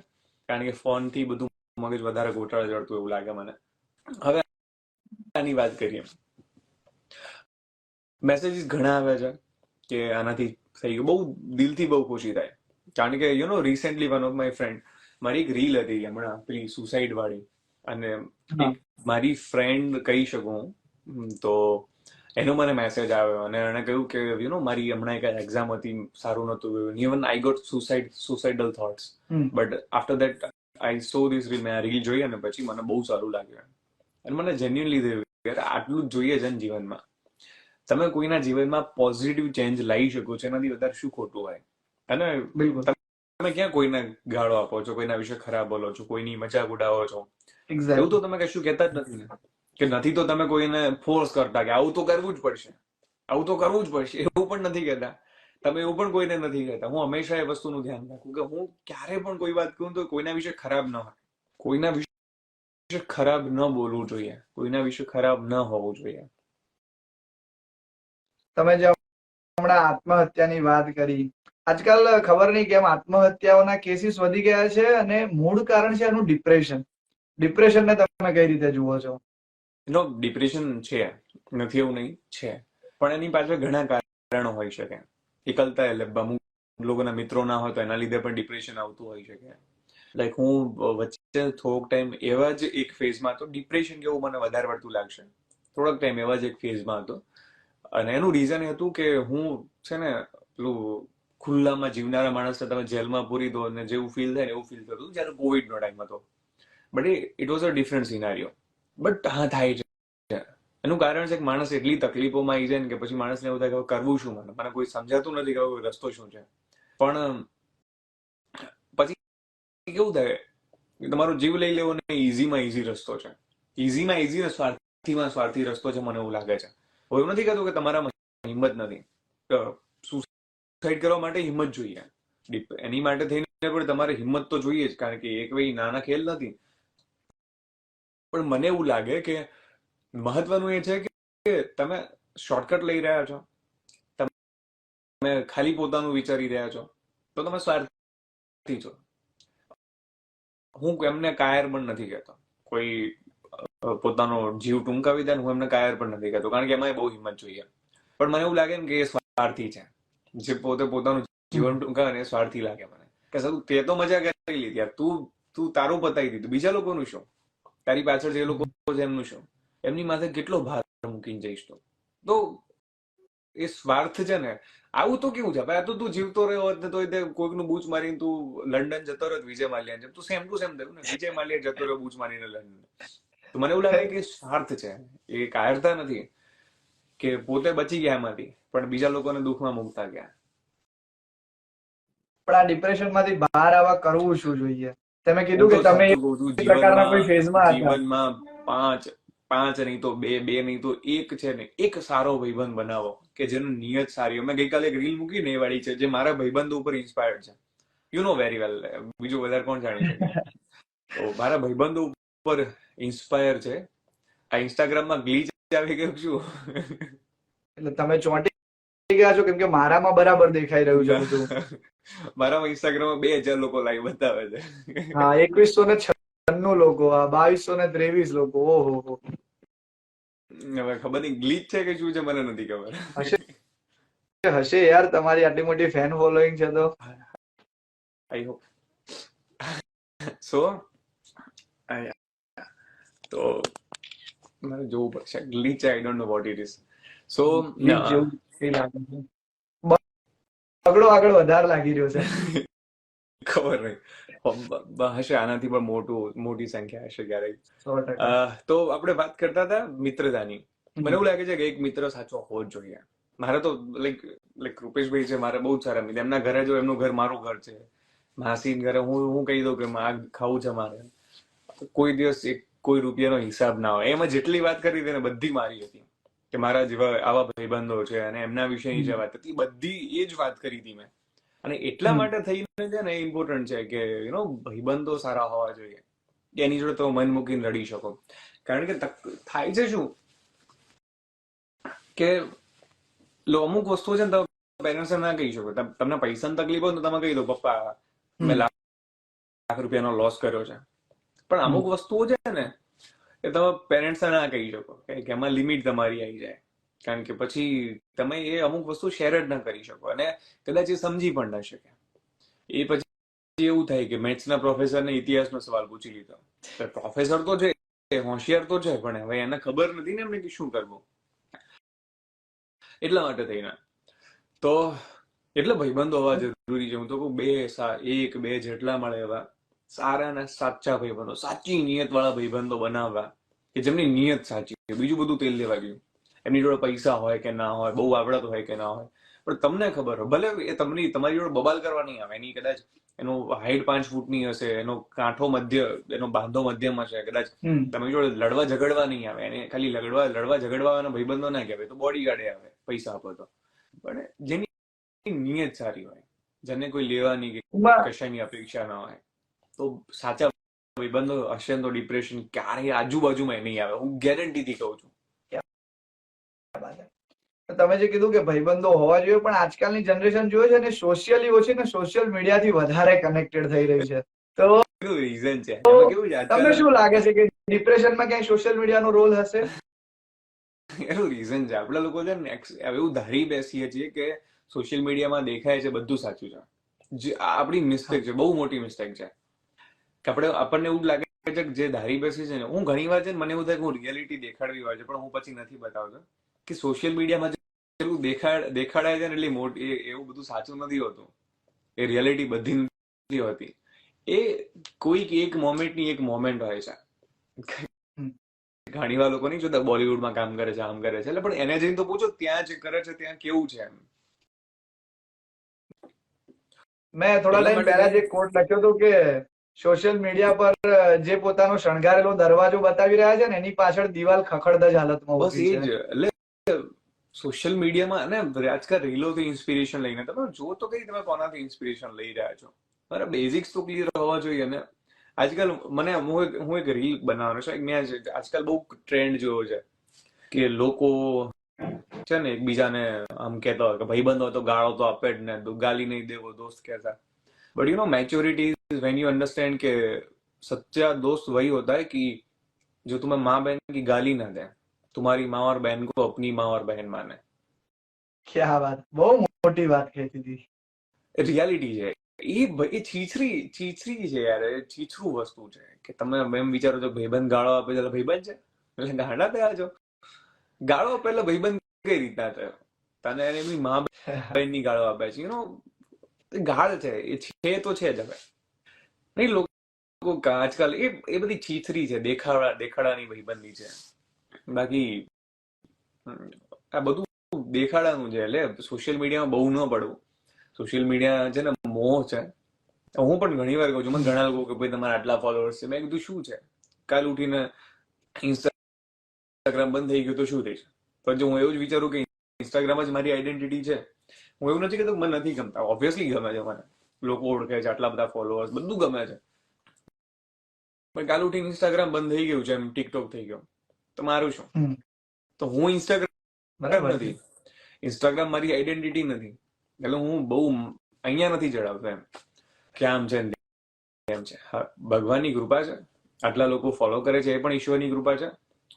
કારણ કે ફોન થી બધું મગજ વધારે ગોટાળા જડતું એવું લાગે મને. હવે આની વાત કરીએ, મેસેજીસ ઘણા આવે છે કે આનાથી થઈ ગયું, બહુ દિલથી બહુ ખુશી થાય. કારણ કે recently one of my friend, મારી એક રીલ હતી હમણાં પેલી સુસાઇડ વાળી, અને એક મારી ફ્રેન્ડ કહી શકું તો એનો મને મેસેજ આવ્યો અને એને કહ્યું કે મારી હમણાં એક એક્ઝામ હતી, સારું નહોતું, even I got suicidal thoughts, but after that I saw this reel, મેં આ રીલ જોઈ અને પછી મને બહુ સારું લાગ્યું. અને મને જેન્યુઅનલી થયું કે આટલું જ જોઈએ છે ને જીવનમાં. તમે કોઈના જીવનમાં પોઝિટિવ ચેન્જ લાવી શકો છો, એનાથી વધારે શું ખોટું હોય? અને તમે ક્યાં કોઈને ગાળો આપો છો, કોઈના વિશે ખરાબ બોલો છો, કોઈની મજાક ઉડાવો છો? એવું તો તમે કશું કહેતા જ નથી ને, કે નથી તો તમે કોઈને ફોર્સ કરતા કે આવું તો કરવું જ પડશે, આવું તો કરવું જ પડશે, એવું પણ નથી કહેતા. તમે એવું પણ કોઈને નથી કહેતા. હું હંમેશા એ વસ્તુનું ધ્યાન રાખું કે હું ક્યારે પણ કોઈ વાત કહું તો કોઈના વિશે ખરાબ ન હોય, કોઈના વિશે ખરાબ ન બોલવું જોઈએ, કોઈના વિશે ખરાબ ન હોવું જોઈએ. તમે જે હમણાં આત્મહત્યાની વાત કરી, આજકાલ ખબર નહીં કેમ આત્મહત્યાઓના કેસીસ વધી ગયા છે અને મૂળ કારણ છે એનું ડિપ્રેશન. ડિપ્રેશનને તમે કઈ રીતે જુઓ છો? ડિપ્રેશન છે, નથી એવું નહીં, છે, પણ એની પાછળ ઘણા કારણો હોઈ શકે. એકલતા, એટલે અમુક લોકોના મિત્રો ના હોય તો એના લીધે પણ ડિપ્રેશન આવતું હોઈ શકે. લાઈક હું વચ્ચે થોડોક ટાઈમ એવા જ એક ફેઝમાં હતો, ડિપ્રેશન કેવું મને વધારે પડતું લાગશે, થોડોક ટાઈમ એવા જ એક ફેઝમાં હતો. અને એનું રીઝન એ હતું કે હું છે ને પેલું ખુલ્લામાં જીવનારા માણસને તમે જેલમાં પૂરી દો અને જેવું ફીલ થાય ને એવું ફીલ થતું જયારે કોવિડનો ટાઈમ હતો. But it was a different સિનારીઓ. But હા, થાય છે. એનું કારણ છે કે માણસ એટલી તકલીફોમાં આવી જાય ને કે પછી માણસને એવું થાય કે કરવું શું, મને કોઈ સમજાતું નથી કે રસ્તો શું છે. પણ પછી કેવું થાય, તમારો જીવ લઈ લેવો ને ઈઝીમાં ઈઝી રસ્તો છે, ઈઝીમાં ઈઝી ને સ્વાર્થીમાં સ્વાર્થી રસ્તો છે, મને એવું લાગે છે. હું એવું નથી કહેતો કે તમારામાં હિંમત નથી, સુસાઇડ કરવા માટે હિંમત જોઈએ, એની માટે થઈને પણ તમારે હિંમત તો જોઈએ જ, કારણ કે એક ભાઈ નાના ખેલ નથી. પણ મને એવું લાગે કે મહત્વનું એ છે કે તમે શોર્ટકટ લઈ રહ્યા છો, તમે ખાલી પોતાનું વિચારી રહ્યા છો, તો તમે સ્વાર્થી છો. હું એમને કાયર પણ નથી કહેતો, કોઈ પોતાનો જીવ ટૂંકાવી દે, હું એમને કાયર પણ નથી કહેતો, કારણ કે એમાં બહુ હિંમત જોઈએ. પણ મને એવું લાગે ને કે એ સ્વાર્થી છે, જે પોતે પોતાનું જીવન ટૂંકાવે ને એ સ્વાર્થી લાગે મને. કે સારું, તે તો મજા કરી લીધી, તું તારું પતાવી દીધું, બીજા લોકોનું શું? તારી પાછળ જે લોકો છે એમનું શું? એમની માથે કેટલો ભાર મૂકીને જઈશ તો એ સ્વાર્થ છે ને. આવું તો કેવું છે ભાઈ, તું જીવતો રહ્યો હોત ને તો કોઈકનું બૂચ મારીને તું લંડન જતો રહ્યો વિજય માલ્યા, તું સેમ ટુ સેમ થયું ને, વિજય માલ્યા જતો રહ્યો બૂચ મારીને લંડન. તો મને એવું લાગે કે સ્વાર્થ છે, એ કાયરતા નથી કે પોતે બચી ગયા એમાંથી, પણ બીજા લોકોને દુઃખમાં મુકતા ગયા. પણ આ ડિપ્રેશન માંથી બહાર આવવા કરવું શું જોઈએ? તમે કીધું કે તમે એ પ્રકારના કોઈ ફેઝમાં હતા. જીવનમાં પાંચ નહીં તો બે નહીં તો એક છે ને, એક સારો ભાઈબંધ બનાવો કે જેનું નિયત સારી. મેં ગઈકાલે એક રીલ મૂકી ને એ વાળી છે, જે મારા ભાઈબંધ ઉપર ઇન્સ્પાયર્ડ છે. યુ નો વેરી વેલ, બીજું વધારે કોણ જાણી શકે. તો મારા ભાઈબંધ ઉપર ઇન્સ્પાયર છે. આ ઇન્સ્ટાગ્રામમાં ગ્લિચ આવી ગયું શું? એટલે તમે ચોંટી ગયા છો, કેમ કે મારામાં બરાબર દેખાઈ રહ્યું છે બધું. મારામાં ઇન્સ્ટાગ્રામમાં 2000 લોકો લાઈવ બતાવે છે. હા, 2196 લોકો, 2223 લોકો. ઓહો. હવે ખબર નહીં ગ્લિચ છે કે શું છે, મને નથી ખબર. હશે યાર, તમારી આટલી મોટી ફેન ફોલોઈંગ છે તો. I hope so. તો મારે જોવું પડશે glitch, I don't know what it is. So બીજ જેવું feel આવે છે. બગડો આગળ વધારે લાગી રહ્યો છે. ખબર નહીં હશે, આનાથી પણ મોટી સંખ્યા હશે ક્યારેક. 100%. તો આપણે વાત કરતા હતા મિત્રતાની. મને એવું લાગે છે કે એક મિત્ર સાચો હોવો જ જોઈએ. મારે તો લાઈક રૂપેશભાઈ છે, મારે બહુ જ સારા મિત્ર. એમના ઘરે જો એમનું ઘર મારું ઘર છે, માસી ઘરે હું કહી દઉં કે આ ખાવું છે મારે, કોઈ દિવસ કોઈ રૂપિયાનો હિસાબ ના હોય. એમાં જેટલી વાત કરી તેને બધી મારી હતી કે મારા જેવા આવા ભાઈબંધો છે અને એમના વિશેની જે વાત હતી બધી એ જ વાત કરી હતી મેં. અને એટલા માટે થઈને છે ને ઇમ્પોર્ટન્ટ છે કે ભાઈબંધો સારા હોવા જોઈએ. એની જોડે તો મન મૂકીને લડી શકો. કારણ કે થાય છે શું કે અમુક વસ્તુઓ છે ને તમે પેરેન્ટ્સ ના કહી શકો. તમને પૈસાની તકલીફ હોય તો તમે કહી દો પપ્પા મેં લાખ રૂપિયાનો લોસ કર્યો છે. પણ અમુક વસ્તુઓ છે ને એ તમે પેરેન્ટ્સ ના કહી શકો કે એમાં લિમિટ તમારી આવી જાય. કારણ કે પછી તમે એ અમુક વસ્તુ શેર જ ના કરી શકો અને કદાચ એ સમજી પણ ના શકે. એ પછી એવું થાય કે મેથ્સના પ્રોફેસરને ઇતિહાસનો સવાલ પૂછી લીધો. પ્રોફેસર તો છે, હોશિયાર તો છે, પણ હવે એને ખબર નથી ને એમને કે શું કરવું. એટલા માટે થઈને તો એટલે ભાઈબંધો હોવા જરૂરી છે. હું તો કહું એક બે જેટલા મળે એવા સારા ને સાચા ભાઈબંધો, સાચી નિયત વાળા ભાઈબંધો બનાવવા કે જેમની નિયત સાચી છે. બીજું બધું તેલ લેવા ગયું. એમની જોડે પૈસા હોય કે ના હોય, બહુ આવડત હોય કે ના હોય, પણ તમને ખબર હોય, ભલે એ તમારી જોડે બબાલ કરવા નહીં આવે. એની કદાચ એનો હાઈટ 5 ફૂટની હશે, એનો કાંઠો એનો બાંધો મધ્યમ હશે, કદાચ તમારી જોડે લડવા ઝઘડવા નહીં આવે. એને ખાલી લડવા ઝઘડવાના ભાઈબંધો ના કહેવાય, તો બોડીગાર્ડે આવે પૈસા આપો તો. પણ જેની નિયત સારી હોય, જેને કોઈ લેવાની કે કશાની અપેક્ષા ના હોય, તો સાચા ભાઈબંધો હશે તો ડિપ્રેશન ક્યારેય આજુબાજુમાં નહીં આવે. હું ગેરંટીથી કહું છું. તમે જે કીધું કે ભાઈબંધો હોવા જોઈએ, પણ આજકાલની જનરેશન જોઈએ છે ને સોશિયલી ઓછી ને સોશિયલ મીડિયાથી વધારે કનેક્ટેડ થઈ રહી છે. તો રીઝન છે એમાં કેવું છે તમને શું લાગે છે કે ડિપ્રેશનમાં ક્યાંય સોશિયલ મીડિયાનો રોલ હશે? એનું રીઝન છે આપણા લોકો છે ને એવું ધારી બેસીએ છીએ કે સોશિયલ મીડિયામાં દેખાય છે બધું સાચું છે. જે આપણી મિસ્ટેક છે, બહુ મોટી મિસ્ટેક છે કે આપણને એવું લાગે છે કે જે ધારી બેસી છે ને, હું ઘણી વાર છે ને મને એવું થાય કે હું રિયાલિટી દેખાડવી હોય છે પણ હું પછી નથી બતાવતો કે સોશિયલ મીડિયામાં જેટલું દેખાડાય છે ને એટલી મોટી એવું બધું સાચું નથી હોતું. એ રિયાલિટી બધી નથી હોતી. એ કોઈક એક મોમેન્ટની એક મોમેન્ટ હોય છે. ઘણી વાર લોકો નહીં જોતા બોલિવૂડમાં કામ કરે છે, આમ કરે છે, એટલે પણ એને જઈને તો પૂછો ત્યાં જે કરે છે ત્યાં કેવું છે એમ. મેં થોડા ટાઈમ પહેલા જે કોટ લખ્યો હતો કે સોશિયલ મીડિયા પર જે પોતાનો શણગારેલો દરવાજો બતાવી રહ્યા છે ને એની પાછળ દિવાલ ખખડદ જ હાલતમાં બસ ઊભી એ જ. એટલે સોશિયલ મીડિયામાં અને આજકાલ રીલોથી ઇન્સ્પિરેશન લઈને તમે જો તો કઈ તમે કોનાથી ઇન્સ્પિરેશન લઈ રહ્યા છો. મારા બેઝિક્સ તો ક્લિયર હોવા જોઈએ ને. આજકાલ હું એક રીલ બનાવવાનો છું. મેં આજકાલ બહુ ટ્રેન્ડ જોયો છે કે લોકો છે ને એકબીજાને આમ કહેતા હોય કે ભાઈબંધ હોય તો ગાળો તો આપે જ ને, ગાલી નહીં દેવો દોસ્ત કહેતા. But you know maturity is when you understand कि सच्चा दोस्त वही होता है कि जो तुम्हें माँ बहन की गाली ना दे, तुम्हारी माँ और बहन को अपनी माँ और बहन माने. क्या बात, બહુ મોટી વાત કહી દીધી. રિયાલિટી છે એ છીછરી છે યાર. એ છીછરું વસ્તુ છે કે તમે એમ વિચારો છો ભાઈબંધ ગાળો આપે એટલે ભાઈબંધ છે, એટલે ગાંડા થયા છો. ગાળો આપે એટલે ભાઈબંધ કઈ રીતના થયો? તને એની મા બહેનની ગાળો આપે છે, યુ નો ગાળ છે, એ છે તો છે જ. હવે નહીં લોકો આજકાલ એ બધી છીછરી છે, દેખાડાની ભાઈબંધી છે. બાકી આ બધું દેખાડાનું છે. એટલે સોશિયલ મીડિયામાં બહુ ન પડવું. સોશિયલ મીડિયા છે ને મોહ છે. હું પણ ઘણી વાર કહું છું, મને ઘણા લોકો કે ભાઈ તમારા આટલા ફોલોઅર્સ છે. મેં કીધું શું છે, કાલ ઉઠીને ઇન્સ્ટાગ્રામ બંધ થઈ ગયું તો શું થઈ છે? પણ જો હું એવું જ વિચારું કે ઇન્સ્ટાગ્રામ જ મારી આઈડેન્ટિટી છે, હું એવું નથી કહેતો મને નથી ગમતા. ઓબ્વિયસલી ગમે છે મને, લોકો ઓળખે છે, આટલા બધા ફોલોઅર્સ, બધું ગમે છે. પણ કાલ ઉઠીને ઇન્સ્ટાગ્રામ બંધ થઈ ગયું છે, એમ ટિકટોક થઈ ગયો, તો મારું શું? તો હું ઇન્સ્ટાગ્રામ નથી, ઇન્સ્ટાગ્રામ મારી આઈડેન્ટિટી નથી. એટલે હું બહુ અહીંયા નથી ચડાવતો એમ કે આમ છે એમ છે. હા, ભગવાનની કૃપા છે, આટલા લોકો ફોલો કરે છે એ પણ ઈશ્વરની કૃપા છે.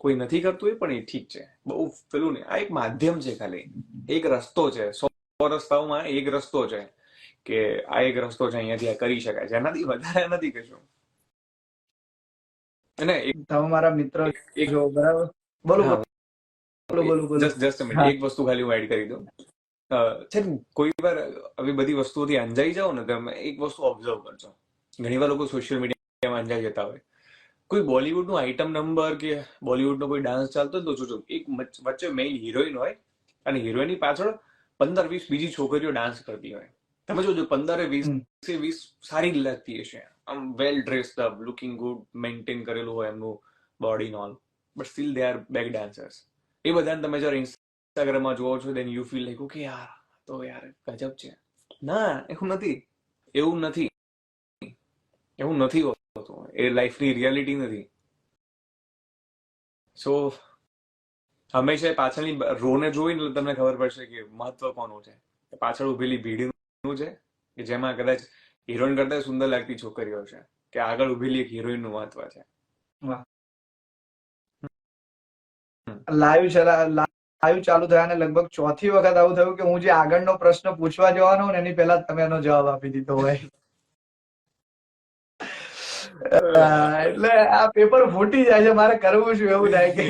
કોઈ નથી કરતું એ પણ એ ઠીક છે. બહુ પેલું નહીં, આ એક માધ્યમ છે, ખાલી એક રસ્તો છે. 100 રસ્તાઓમાં એક રસ્તો છે કે આ એક રસ્તો છે, અહીંયાથી આ કરી શકાય છે. એનાથી વધારે નથી કશું. અને તમે મારા મિત્ર છો, બરાબર? બોલો. બોલો. જસ્ટ મિનિટ, હા. એક વસ્તુ ખાલી હું એડ કરી દઉં. છે ને, કોઈ વાર આવી બધી વસ્તુઓથી અંજાઈ જાઓ ને, તમે એક વસ્તુ ઓબ્ઝર્વ કરજો. ઘણી વાર લોકો સોશિયલ મીડિયામાં અંજાઈ જતા હોય. કોઈ બોલિવૂડ નું આઇટમ નંબર કે બોલિવૂડ નો કોઈ ડાન્સ ચાલતો હોય તો જોજો, એક વચ્ચે મેઇન હિરોઈન હોય અને હિરોઈનની પાછળ 15-20 બીજી છોકરીઓ ડાન્સ કરતી હોય. તમે જોજો, 15-20 સારી લાગતી હશે, આમ well dressed up, looking good, maintain કરેલું હોય એમનું body no, but still they are back dancers. એ બધાને તમે જયારે ઇન્સ્ટાગ્રામમાં જોવો છો, then you feel like okay યાર, તો યાર ગજબ છે. ના, એવું નથી હોતું. એ લાઈફની રિયાલિટી નથી. સો હંમેશા પાછળની રોને જોઈને તમને ખબર પડશે કે મહત્વ કોનું છે. પાછળ ઉભેલી ભીડનું છે, કે જેમાં કદાચ હિરોઈન કરતા સુંદર લાગતી છોકરીઓ છે, કે આગળ ઉભેલી એક હિરોઈન નું મહત્વ છે. લાઈવ ચાલુ થયા ને લગભગ ચોથી વખત આવું થયું કે હું જે આગળનો પ્રશ્ન પૂછવા જવાનો ને એની પહેલા તમે એનો જવાબ આપી દીધો હોય. એટલે આ પેપર ફૂટી જાય છે, મારે કરવું શું એવું થાય કે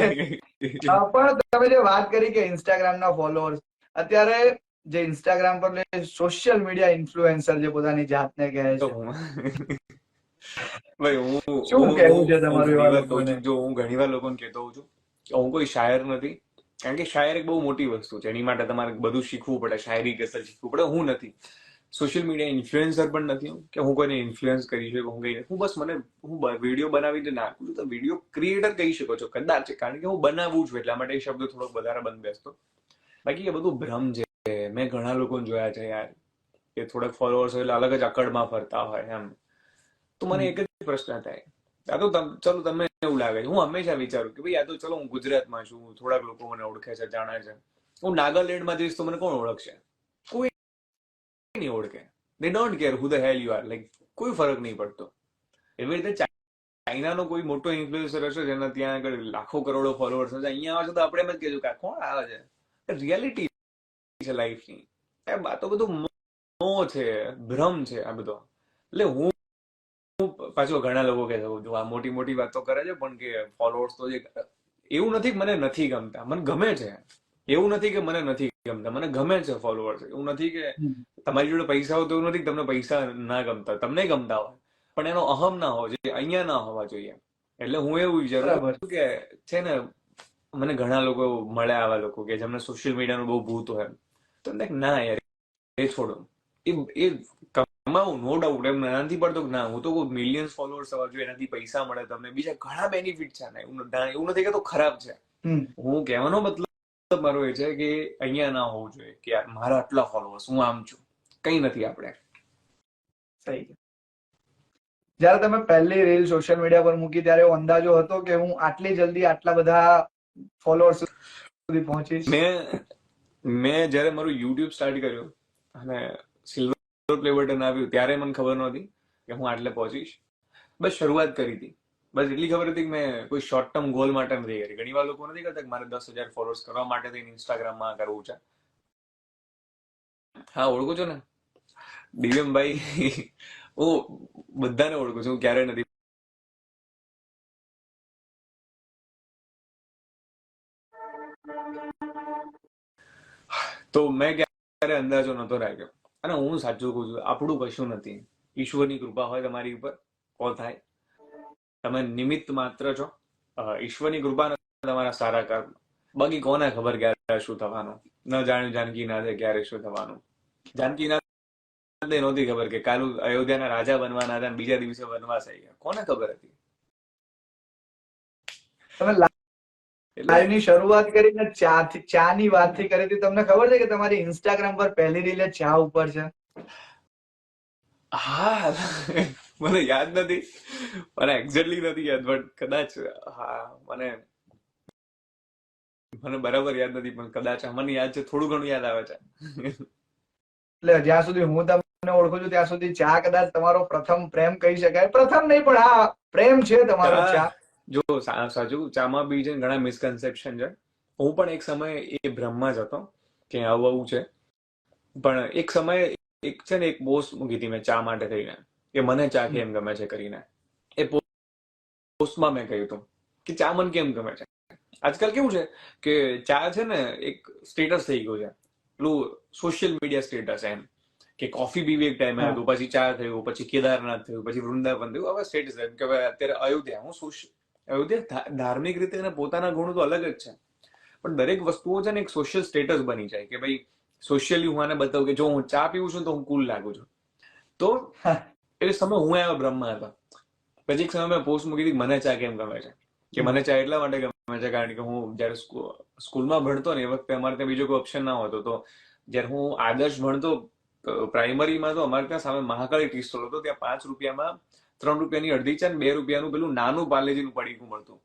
પણ તમે જે વાત કરી કે ઇન્સ્ટાગ્રામ ના ફોલોઅર્સ, અત્યારે જે ઇન્સ્ટાગ્રામ પર સોશિયલ મીડિયા ઇન્ફ્લુએન્સર જે પોતાની જાતને કહે છે, ભાઈ શું કહેવું છે તમારું એવા લોકોને? હું ઘણી વાર લોકોને કહેતો હોઉં છું કે હું કોઈ શાયર નથી, કારણ કે શાયર એક બહુ મોટી વસ્તુ છે. એની માટે તમારે બધું શીખવું પડે, શાયરી ગઝલ શીખવું પડે. હું નથી સોશિયલ મીડિયા ઇન્ફ્લુએન્સર, પણ નથી કે હું કોઈને ઇન્ફ્લુઅન્સ કરી શકું. હું બસ હું વિડીયો બનાવીને નાખું છું, તો વિડીયો ક્રિએટર કહી શકો છો કદાચ, કારણ કે હું બનાવું છું એટલા માટે એ શબ્દ થોડોક વધારે બંધ બેસતો. બાકી એ બધું ભ્રમ છે. મેં ઘણા લોકોને જોયા છે યાર, કે થોડાક ફોલોઅર્સ હોય એટલે અલગ જ અકડમાં ફરતા હોય એમ. તો મને એક જ પ્રશ્ન થાય, આ તો ચલો તમને એવું લાગે છે, હું હંમેશા વિચારું કે ભાઈ આ તો ચલો હું ગુજરાતમાં છું, થોડાક લોકો મને ઓળખે છે, જાણે છે. હું નાગાલેન્ડમાં જઈશ તો મને કોણ ઓળખશે? કોઈ નહીં ઓળખે. દે don't care who the hair you are, like કોઈ ફરક નહીં પડતો. એવી રીતે ચાઇનાનો કોઈ મોટો ઇન્ફ્લુએન્સર હશે જેના ત્યાં આગળ લાખો કરોડો ફોલોઅર્સ હશે, અહીંયા આવે છે તો આપણે એમ જ કહેશું કે કોણ આવે છે. રિયાલિટી છે લાઈફની. આ તો બધું મોહ છે, ભ્રમ છે આ બધો. એટલે હું પાછું ઘણા લોકો કહે છે આ મોટી મોટી વાતો કરે છે, પણ કે ફોલોઅર્સ તો જે, એવું નથી કે મને નથી ગમતા, મને ગમે છે. એવું નથી કે મને નથી ગમતા, મને ગમે છે ફોલોઅર્સ. એવું નથી કે તમારી જોડે પૈસા હોય તો એવું નથી કે તમને પૈસા ના ગમતા, તમને ગમતા હોય, પણ એનો અહમ ના હોવો જોઈએ, અહીંયા ના હોવા જોઈએ. એટલે હું એવું વિચારું છું કે છે ને, મને ઘણા લોકો મળે, આવા લોકો કે જેમને સોશિયલ મીડિયાનું બહુ ભૂત હોય, તો ના યાર એ છોડો, એ કમાવું નો ડાઉટ, એમ નથી પડતો કે ના, હું તો કોઈ મિલિયન્સ ફોલોઅર્સ થવા જોઈએ, એનાથી પૈસા મળે તમને, બીજા ઘણા બેનિફિટ છે ને, એવું નથી કે તો ખરાબ છે. હું કહેવાનો મતલબ મારો એ છે કે અહીંયા ના હોવું જોઈએ કે યાર મારા આટલા ફોલોઅર્સ, હું આમ છું. કઈ નથી આપણે. સહી. જયારે તમે પહેલી રીલ સોશિયલ મીડિયા પર મૂકી ત્યારે અંદાજો હતો કે હું આટલી જલ્દી આટલા બધા ફોલોઅર્સ સુધી પહોંચીશ? મેં જયારે મારું યુટ્યુબ સ્ટાર્ટ કર્યું અને સિલ્વર પ્લે બટન આવ્યું ત્યારે મને ખબર નહોતી કે હું આટલે પહોંચીશ. બસ શરૂઆત કરી હતી, બસ એટલી ખબર હતી કે મેં કોઈ શોર્ટ ટર્મ ગોલ માટે નથી કરી. ઘણી વાર લોકો નથી કરતા કે મારે 10,000 ફોલોઅર્સ કરવા માટે થઈને ઇન્સ્ટાગ્રામમાં કરવું છે. હા, ઓળખું છો ને દિવ્યમભાઈ, હું બધાને ઓળખું છું, હું ક્યારે નથી. તો મેં ક્યારે અંદાજો નતો રાખ્યો. અને હું સાચું કહું છું, આપણું કશું નથી. ઈશ્વરની કૃપા હોય તમારી ઉપર, કો થાય. તમે નિમિત્ત માત્ર છો. ઈશ્વરની કૃપા નથી તમારા સારા કર્મ. બાકી કોને ખબર ક્યારે શું થવાનું? ન જાણ્યું જાનકી નાથે ક્યારે શું થવાનું. જાનકી નાથે નહોતી ખબર કે કાલુ અયોધ્યાના રાજા બનવાના હતા, બીજા દિવસે વનવાસ આવી ગયા. કોને ખબર હતી? તમે લાઈવ ની શરૂઆત કરીને ચા ની વાત થી કરી હતી. તમને ખબર છે કે તમારી ઇન્સ્ટાગ્રામ પર પહેલી રીલ ચા ઉપર છે? હા, મને યાદ નથી, મને એક્ઝેક્ટલી નથી યાદ, બટ કદાચ હા, મને બરાબર યાદ નથી, પણ કદાચ મને યાદ છે, થોડું ઘણું યાદ આવે છે. એટલે જ્યાં સુધી હું તમને ઓળખું છું ત્યાં સુધી ચા કદાચ તમારો પ્રથમ પ્રેમ કહી શકાય. પ્રથમ નહીં, પણ હા, પ્રેમ છે તમારો ચા. જો સાચું, ચામાં બી છે ઘણા મિસકન્સેપ્શન છે. હું પણ એક સમય એ ભ્રમમાં જ હતો કે આવું છે, પણ એક સમય એક છે ને એક પોસ્ટ મૂકી હતી મેં ચા માટે થઈને, કે મને ચા કેમ ગમે છે કરીને. એ પોસ્ટમાં મેં કહ્યું હતું કે ચા મને કેમ ગમે છે. આજકાલ કેવું છે કે ચા છે ને એક સ્ટેટસ થઈ ગયું છે, પેલું સોશિયલ મીડિયા સ્ટેટસ એમ, કે કોફી પીવી એક ટાઈમે હા હતું, પછી ચા થયું, પછી કેદારનાથ થયું, પછી વૃંદાવન થયું, હવે સ્ટેટસ એમ કે ભાઈ અત્યારે અયોધ્યા, અયોધ્યા ધાર્મિક રીતે એના પોતાના ગુણ તો અલગ જ છે, પણ દરેક વસ્તુઓ છે ને એક સોશિયલ સ્ટેટસ બની જાય કે ભાઈ સોશિયલી હું આને બતાવું કે જો હું ચા પીવું છું તો હું કુલ લાગુ છું. તો એ સમય હું એવા બ્રહ્મા હતા. પછી એક સમય મેં પોસ્ટ મૂકી હતી મને ચા કેમ ગમે છે, કે મને ચા એટલા માટે ગમે છે કારણ કે હું જયારે સ્કૂલમાં ભણતો ને એ વખતે અમારે ત્યાં બીજો કોઈ ઓપ્શન ના હોતો, તો જયારે હું આદર્શ ભણતો પ્રાઇમરીમાં, તો અમારે ત્યાં સામે મહાકાળી ટી સ્ટોલ હતો, ત્યાં 5 રૂપિયામાં 3 રૂપિયાની અડધી ચા ને 2 રૂપિયાનું પેલું નાનું પાર્લેજીનું પડીકું મળતું.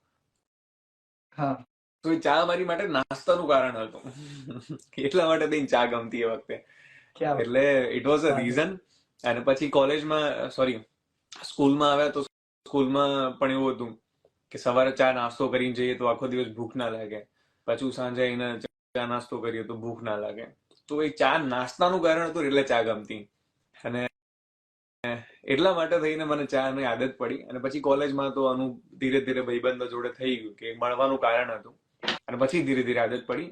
હા તો એ ચા મારી માટે નાસ્તાનું કારણ હતું. એટલા માટે દઈને ચા ગમતી એ વખતે. ક્યાં એટલે ઇટ વોઝ અ વાત છે. રીઝન. અને પછી કોલેજમાં, સોરી, સ્કૂલમાં આવ્યા તો સ્કૂલમાં પણ એવું હતું કે સવારે ચા નાસ્તો કરીને જઈએ તો આખો દિવસ ભૂખ ના લાગે, પાછું સાંજે આવીને ચા નાસ્તો કરીએ તો ભૂખ ના લાગે. તો એ ચા નાસ્તાનું કારણ હતું એટલે ચા ગમતી. અને એટલા માટે થઈને મને ચાની આદત પડી. અને પછી કોલેજમાં તો આનું ધીરે ધીરે ભાઈબંધો જોડે થઈ ગયું કે મળવાનું કારણ હતું, અને પછી ધીરે ધીરે આદત પડી.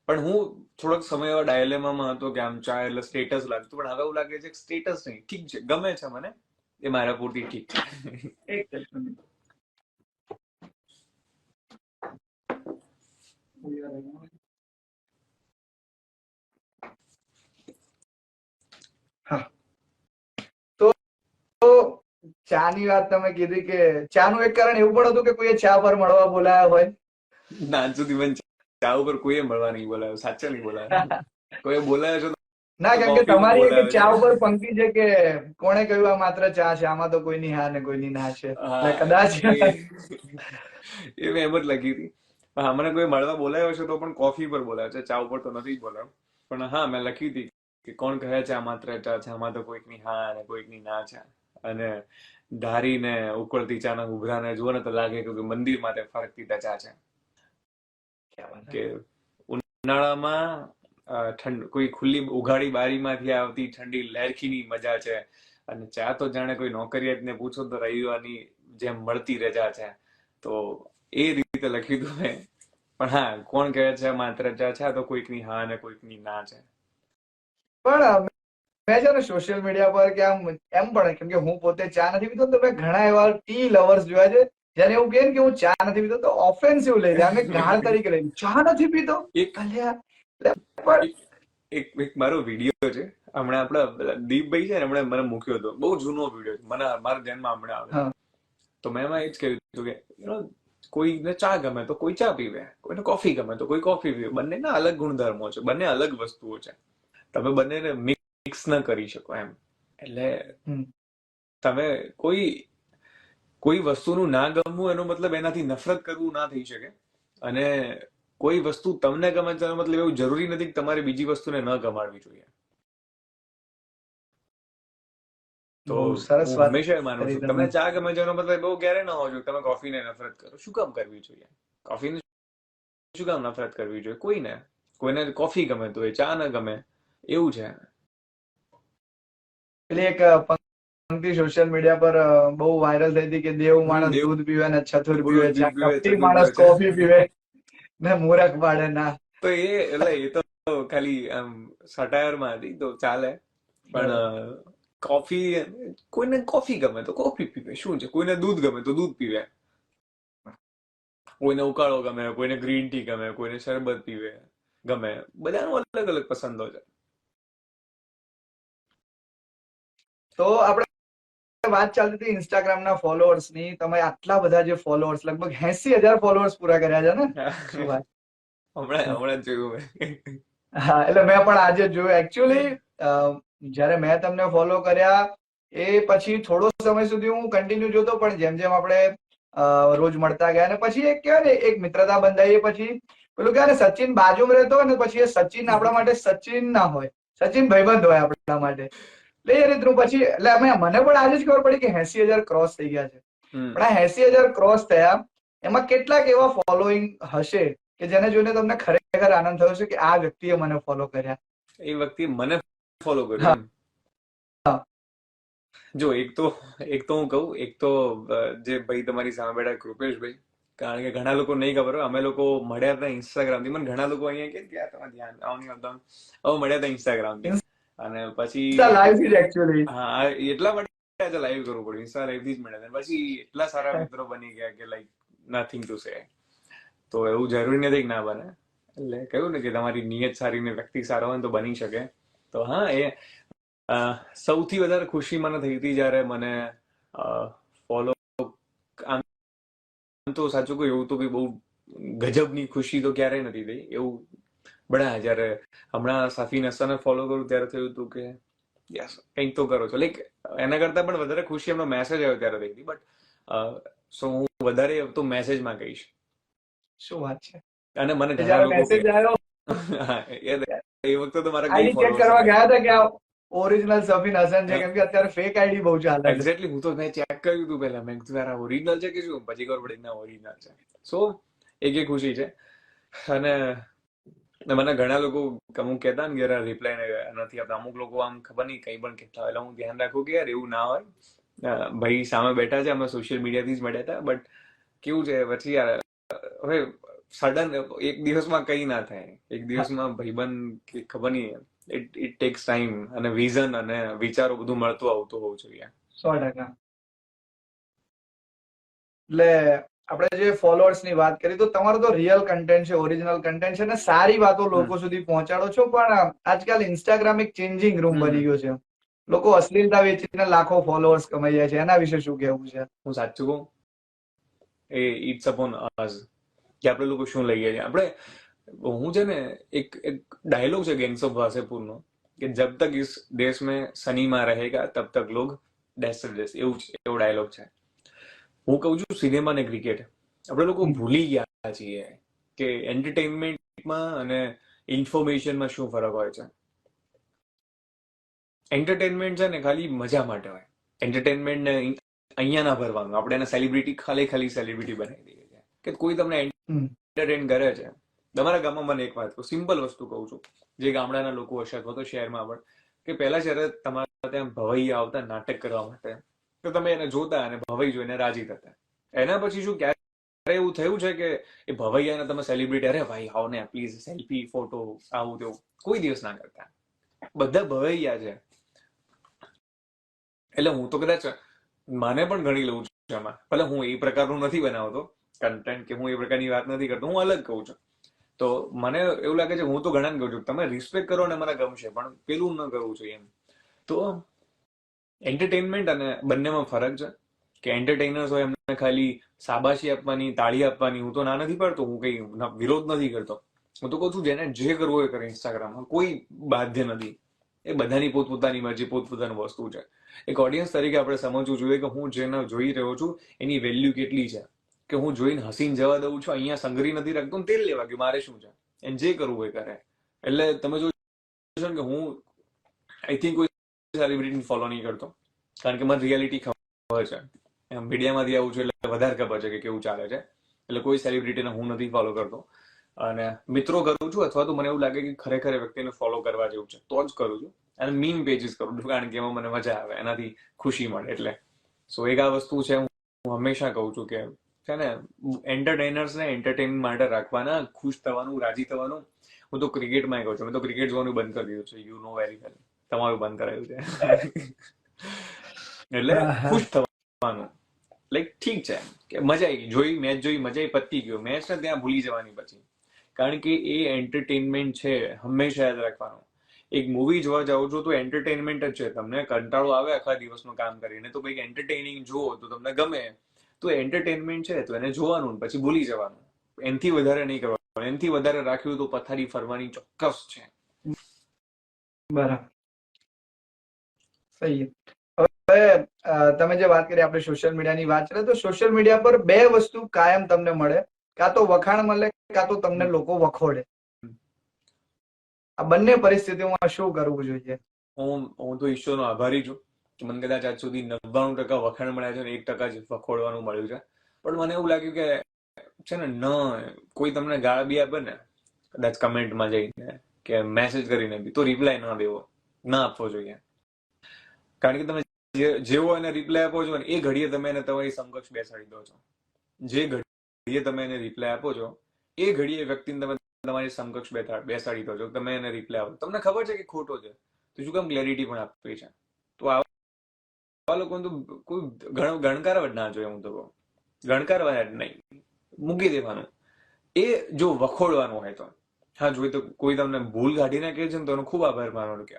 પણ હું થોડોક સમય એવા ડાયલેમામાં હતો કે આમ ચા એટલે સ્ટેટસ લાગતું, પણ હવે એવું લાગે છે કે સ્ટેટસ નહીં, ઠીક છે, ગમે છે મને, એ મારા પૂરતી ઠીક છે. એક સેકન્ડ. હા તો ચા ની વાત તમે કીધી કે ચા નું એક કારણ એવું પણ હતું કે કોઈએ ચા પર મળવા બોલાયા હોય. ના, આજ સુધી મને ચા ઉપર કોઈએ મળવા નહીં બોલાવ્યો, સાચે નહીં બોલાવ્યો. કોઈ બોલાયો છે ના, તો કેમ કે કોફીમાં તમારી એક બોલાવે ચા ઉપર છે. પંક્તિ છે કે કોણે કહ્યું આ માત્ર ચા છે, આમાં તો કોઈની હા ને કોઈની ના છે, એટલે હા, કદાચ એ મેં એમ જ લખી હતી. હા, મને કોઈ મળવા બોલાયો છે તો પણ કોફી પર બોલાયો છે, ચા ઉપર તો નથી જ બોલાયો. પણ હા, મેં લખી હતી કે કોણ કહે છે આ માત્ર ચા છે, આમાં તો કોઈકની હા અને કોઈકની ના છે. અને ધારીને ઉકળતી ચાના ઉભરાને જુઓ ને તો લાગે કે મંદિર માટે ફરકતી ચા છે. કે ઉનાળામાં કોઈ ખુલ્લી ઉઘાડી બારીમાંથી આવતી ઠંડી લહેરખીની મજા છે, અને ચા તો જાણે કોઈ નોકરિયાતને પૂછો તો રવિવારની જેમ મળતી રજા છે. તો એ રીતે લખ્યું હતું મેં. પણ હા, કોણ કહે છે માત્ર ચા છે, તો કોઈકની હા અને કોઈકની ના છે. પણ મેં છે ને સોશિયલ મીડિયા પર કે આમ એમ પણ, કેમ કે હું પોતે ચા નથી પીતો, તો મેં ઘણા એવા ટી લવર્સ જોયા છે જયારે એવું કહે કે હું ચા નથી પીતો તો ઓફેન્સિવ લઈ લે, અમે ગાળ તરીકે લઈ લે, ચા નથી પીતો એક અલ્યા. પણ એક એક મારો વિડીયો છે, હમણાં આપડા દીપભાઈ છે ને, હમણાં મને મૂક્યો હતો, બહુ જૂનો વિડીયો છે, મને મારા ધ્યાનમાં હમણાં આવે. હા તો મેં એમાં એ જ કહ્યું હતું કે કોઈને ચા ગમે તો કોઈ ચા પીવે, કોઈને કોફી ગમે તો કોઈ કોફી પીવે. બંનેના અલગ ગુણધર્મો છે, બંને અલગ વસ્તુઓ છે, તમે બંનેને મિક્સ ન કરી શકો એમ. એટલે હમ. તમે કોઈ વસ્તુનું ના ગમવું એનો મતલબ એનાથી નફરત કરવું ના થઈ શકે. અને કોઈ વસ્તુ તમને ગમે છે એનો મતલબ એવું જરૂરી નથી કે તમારે બીજી વસ્તુને ન ગમાડવી જોઈએ. તો બહુ સરસ હું વાત હંમેશા માનું કરી છું તમે. તમને ચા ગમે છે એનો મતલબ બહુ ક્યારે ન હોવો જોઈએ તમે કોફીને નફરત કરો. શું કામ કરવી જોઈએ? કોફીને શું કામ નફરત કરવી જોઈએ? કોઈને કોફી ગમે તો એ ચા ન ગમે, એવું છે. પેલી એક પંક્તિ સોશિયલ મીડિયા પર બહુ વાયરલ થઈ હતી કે દેવ માણસ દેવ દૂધ પીવે ને ચતુર પીવે પુરુષ ચા, દૂધ પીવે, કપટી ચતુર માણસ પીવે છે. કોફી પીવે ને મૂરખ પાડે ના. તો એ તો ખાલી આમ સટાયરમાં હતી તો ચાલે. પણ કોફી, કોઈને કોફી ગમે તો કોફી પીવે, શું છે? કોઈને દૂધ ગમે તો દૂધ પીવે, કોઈને ઉકાળો ગમે, કોઈને ગ્રીન ટી ગમે, કોઈને શરબત પીવે ગમે, બધાનો અલગ અલગ પસંદો છે. તો આપણે વાત ચાલતી હતી ઇન્સ્ટાગ્રામ ના ફોલોઅર્સ ની. તમે આટલા બધા જે ફોલોઅર્સ, લગભગ 80,000 ફોલોઅર્સ પૂરા કર્યા છે ને? શું વાત છે. હમણાં જ જોયું મેં. હા, એટલે મેં પણ આજે જોયું એકચ્યુઅલી. જયારે મેં તમને ફોલો કર્યા એ પછી થોડો સમય સુધી હું કન્ટિન્યુ જોતો, પણ જેમ જેમ આપણે રોજ મળતા ગયા અને પછી એક કહેવાય ને એક મિત્રતા બંધાઈ, પછી પેલું કહેવાય ને સચિન બાજુમાં રહેતો હોય ને, પછી એ સચિન આપણા માટે સચિન ના હોય, સચિન ભાઈબંધ હોય આપણા માટે. એટલે એ રીતનું પછી એટલે મને પણ આજે જ ખબર પડી કે 80,000 ક્રોસ થઈ ગયા છે. પણ આ 80,000 ક્રોસ થયા એમાં કેટલાક એવા ફોલોઈંગ હશે કે જેને જોઈને તમને ખરેખર આનંદ થયો છે કે આ વ્યક્તિએ મને ફોલો કર્યા. એ વ્યક્તિ મને ફોલો કર્યું હા એમ. હા જો એક તો હું કહું, એક તો જે ભાઈ તમારી સામે બેઠા કૃપેશભાઈ, કારણ કે ઘણા લોકો નહીં ખબર હોય, અમે લોકો મળ્યા હતા ઇન્સ્ટાગ્રામ થી. મને ઘણા લોકો અહીંયા કે ત્યાં તમારે ધ્યાન આવું નહીં આવતું. હવે મળ્યા હતા ઇન્સ્ટાગ્રામ થી, અને પછી લાઈવ થી જ એકચ્યુઅલી. હા એટલા માટે લાઈવ કરવું પડ્યું. ઇન્સ્ટા લાઈવ થી જ મળ્યા હતા. પછી એટલા સારા મિત્રો બની ગયા કે લાઈક નથિંગ ટુ સે. તો એવું જરૂરી નથી કે ના બને. એટલે કહ્યું ને કે તમારી નિયત સારી ને વ્યક્તિ સારો હોય તો બની શકે. તો હા, એ સૌથી વધારે ખુશી મને થઈ હતી જયારે મને ફોલો, આમ તો સાચું કહ્યું એવું તો કઈ બહુ ગજબની ખુશી તો ક્યારેય નથી થઈ. એવું બડા જયારે હમણાં સાફી નસાને ફોલો કરું ત્યારે થયું હતું કે યસ કંઈક તો કરો છો. લાઈક એના કરતા પણ વધારે ખુશી એમનો મેસેજ આવ્યો ત્યારે થઈ હતી. બટ સો હું વધારે તો મેસેજમાં કહીશ. શું વાત છે. અને મને ઘણા જયારે લોકો મેસેજ આવ્યો એ વખતે તો મારા કઈ આઈડી ચેક ફોલોઅર્સ કરવા હતા. ગયા હતા કે આ ઓરિજિનલ સફીન હસન છે, કેમ કે અત્યારે ફેક આઈડી બહુ ચાલે છે. એક્ઝેક્ટલી, હું તો મેં ચેક કર્યું હતું પહેલા. મેં કીધું યાર ઓરિજિનલ છે કે શું, પછી ખબર પડી ના ઓરિજિનલ છે. સો એક ખુશી છે. અને મને ઘણા લોકો અમુક કહેતા ને કે રિપ્લાય નથી આપતા. અમુક લોકો આમ ખબર નહીં કઈ પણ કહેતા હોય. એટલે હું ધ્યાન રાખું કે યાર એવું ના હોય. ભાઈ સામે બેઠા છે, અમે સોશિયલ મીડિયાથી જ મળ્યા હતા. બટ કેવું છે પછી યાર, હવે સડન એક દિવસમાં કઈ ના થાય. એક દિવસમાં ભાઈબંધ ખબર નહીં, ઇટ ટેક્સ ટાઈમ અને વિઝન અને વિચારો બધું મળતું આવતું હોવું જોઈએ. 100%. એટલે આપણે જે ફોલોઅર્સ ની વાત કરી, તો તમારો તો રિયલ કન્ટેન્ટ છે, ઓરિજિનલ કન્ટેન્ટ છે, અને સારી વાતો લોકો સુધી પહોંચાડો છો. પણ આજકાલ ઇન્સ્ટાગ્રામ એક ચેન્જિંગ રૂમ બની ગયો છે. લોકો અશ્લીલતા વેચીને લાખો ફોલોઅર્સ કમાઈ જાય છે. એના વિશે શું કહેવું છે? હું સાચું કહું, ઇટ્સ અપોન અસ કે આપણે લોકો શું લઈએ છીએ. આપણે, હું છે ને એક ડાયલોગ છે ગેંગ્સ ઓફ વાસેપુર નો, કે જબ તક ઇસ દેશ में शनि માં रहेगा तब तक लोग देश से देश, એવો ડાયલોગ છે. હું કહું છું સિનેમા ને ક્રિકેટ આપણે લોકો ભૂલી ગયા છીએ કે એન્ટરટેનમેન્ટમાં અને ઇન્ફોર્મેશનમાં શું ફરક હોય છે. એન્ટરટેનમેન્ટ છે ને ખાલી મજા માટે હોય. એન્ટરટેનમેન્ટ ને અહીંયા ના ભરવાનું, આપણે એને સેલિબ્રિટી ખાલી સેલિબ્રિટી બનાવી દઈએ છીએ કે કોઈ તમને એન્ટરટેન કરે છે. તમારા ગામમાં મને એક વાત કહું, સિમ્પલ વસ્તુ કહું છું, જે ગામડાના લોકો હશે અથવા તો શહેરમાં પણ, કે પહેલા જ્યારે તમારા ત્યાં ભવૈયા આવતા નાટક કરવા માટે, તો તમે એને જોતા અને ભવાઈ જોઈને રાજી થતા. એના પછી શું ક્યારે એવું થયું છે કે એ ભવૈયાને તમે સેલિબ્રિટી, અરે ભાઈ આવો ને પ્લીઝ સેલ્ફી ફોટો આવું તેવું, કોઈ દિવસ ના કરતા. બધા ભવૈયા છે. એટલે હું તો કદાચ માને પણ ગણી લઉં છું એમાં. ભલે હું એ પ્રકારનું નથી બનાવતો કન્ટેન્ટ, કે હું એ પ્રકારની વાત નથી કરતો, હું અલગ કહું છું. તો મને એવું લાગે છે, હું તો ઘણાને કહું છું તમે રિસ્પેક્ટ કરો ને મને ગમશે, પણ પેલું ન કરવું જોઈએ એમ. તો એન્ટરટેનમેન્ટ અને બંનેમાં ફરક છે. કે એન્ટરટેનર્સ હોય એમને ખાલી શાબાશી આપવાની, તાળી આપવાની, હું તો ના નથી પાડતો, હું કઈ વિરોધ નથી કરતો. હું તો કહું છું જેને જે કરવું હોય કરે ઇન્સ્ટાગ્રામમાં, કોઈ બાધ્ય નથી. એ બધાની પોતપોતાની મરજી, પોતપોતાની વસ્તુ છે. એક ઓડિયન્સ તરીકે આપણે સમજવું જોઈએ કે હું જેને જોઈ રહ્યો છું એની વેલ્યુ કેટલી છે. કે હું જોઈને હસીને જવા દઉં છું, અહીંયા સંગરી નથી રાખતો, તેલ લેવા ગયું, મારે શું છે. એને જે કરવું હોય કરે. એટલે તમે જોશો કે હું આઈ થિંક કોઈ સેલિબ્રિટી ફોલો નહીં કરતો, કારણ કે મને રિયાલિટી ખબર છે. મીડિયામાંથી આવું છું એટલે વધારે ખબર છે કે કેવું ચાલે છે. એટલે કોઈ સેલિબ્રિટીને હું નથી ફોલો કરતો. અને મિત્રો કરું છું, અથવા તો મને એવું લાગે કે ખરેખર વ્યક્તિને ફોલો કરવા જેવું છે તો જ કરું છું. અને મીમ પેજીસ કરું છું, કારણ કે એમાં મને મજા આવે, એનાથી ખુશી મળે. એટલે સો એક આ વસ્તુ છે, હું હંમેશા કહું છું કે છે ને એન્ટરટેનર્સને એન્ટરટેન માટે રાખવાના, ખુશ થવાનું, રાજી થવાનું. હું તો ક્રિકેટમાં કહું છું, મેં તો ક્રિકેટ જોવાનું બંધ કરી દીધું છે. You know very well. તમારું બંધ કરાયું છે. એટલે ખુશ થવાનું, લાઈક ઠીક છે કે મજા આવી, જોઈ મેચ જોઈ, મજા આવી, પતી ગયો મેચ ને, ત્યાં ભૂલી જવાની પછી. કારણ કે એ એન્ટરટેનમેન્ટ છે, હંમેશા યાદ રાખવાનું. એક મૂવી જોવા જાઓ છો તો એન્ટરટેનમેન્ટ જ છે. તમને કંટાળો આવે આખા દિવસનું કામ કરીને, તો કંઈક એન્ટરટેનિંગ જુઓ તો તમને ગમે, તો એન્ટરટેનમેન્ટ છે તો એને જોવાનું પછી ભૂલી જવાનું. એનથી વધારે નહીં કરવાનું. એનથી વધારે રાખ્યું તો પથારી ફરવાની ચોક્કસ છે. બરાબર, સહી. હવે તમે જે વાત કરી, આપણે સોશિયલ મીડિયાની વાત કરીએ, તો સોશિયલ મીડિયા પર બે વસ્તુ કાયમ તમને મળે, કાં તો વખાણ મળે, કાં તો તમને લોકો વખોડે. આ બંને પરિસ્થિતિઓમાં શું કરવું જોઈએ? હું તો ઈશ્વરનો આભારી છું કે મને કદાચ આજ સુધી 99% વખાણ મળ્યા છે અને 1% જ વખોડવાનું મળ્યું છે. પણ મને એવું લાગ્યું કે છે ને, કોઈ તમને ગાળ બી આપે ને, કદાચ કમેન્ટમાં જઈને કે મેસેજ કરીને બી, તો રિપ્લાય ના દેવો, ના આપવો જોઈએ. કારણ કે તમે જેવો એને રિપ્લાય આપો છો ને, એ ઘડીએ તમે એને તમારી સમકક્ષ બેસાડી દો છો. જે ઘડીએ તમે એને રિપ્લાય આપો છો, એ ઘડીએ વ્યક્તિને તમે તમારી સમકક્ષ બેસાડી દો છો, તમે એને રિપ્લાય આપો, તમને ખબર છે કે ખોટો છે, તો શું કામ ક્લેરિટી પણ આપવી છે? તો આવા લોકો તો કોઈ ગણકારવા જ ના જોઈએ. હું તો કહું ગણકારવા જ નહીં, મૂકી દેવાનું. એ જો વખોડવાનું હોય તો હા, જોઈ તો કોઈ તમને ભૂલ કાઢીને કહે છે ને તો એનો ખૂબ આભાર માનવાનો, કે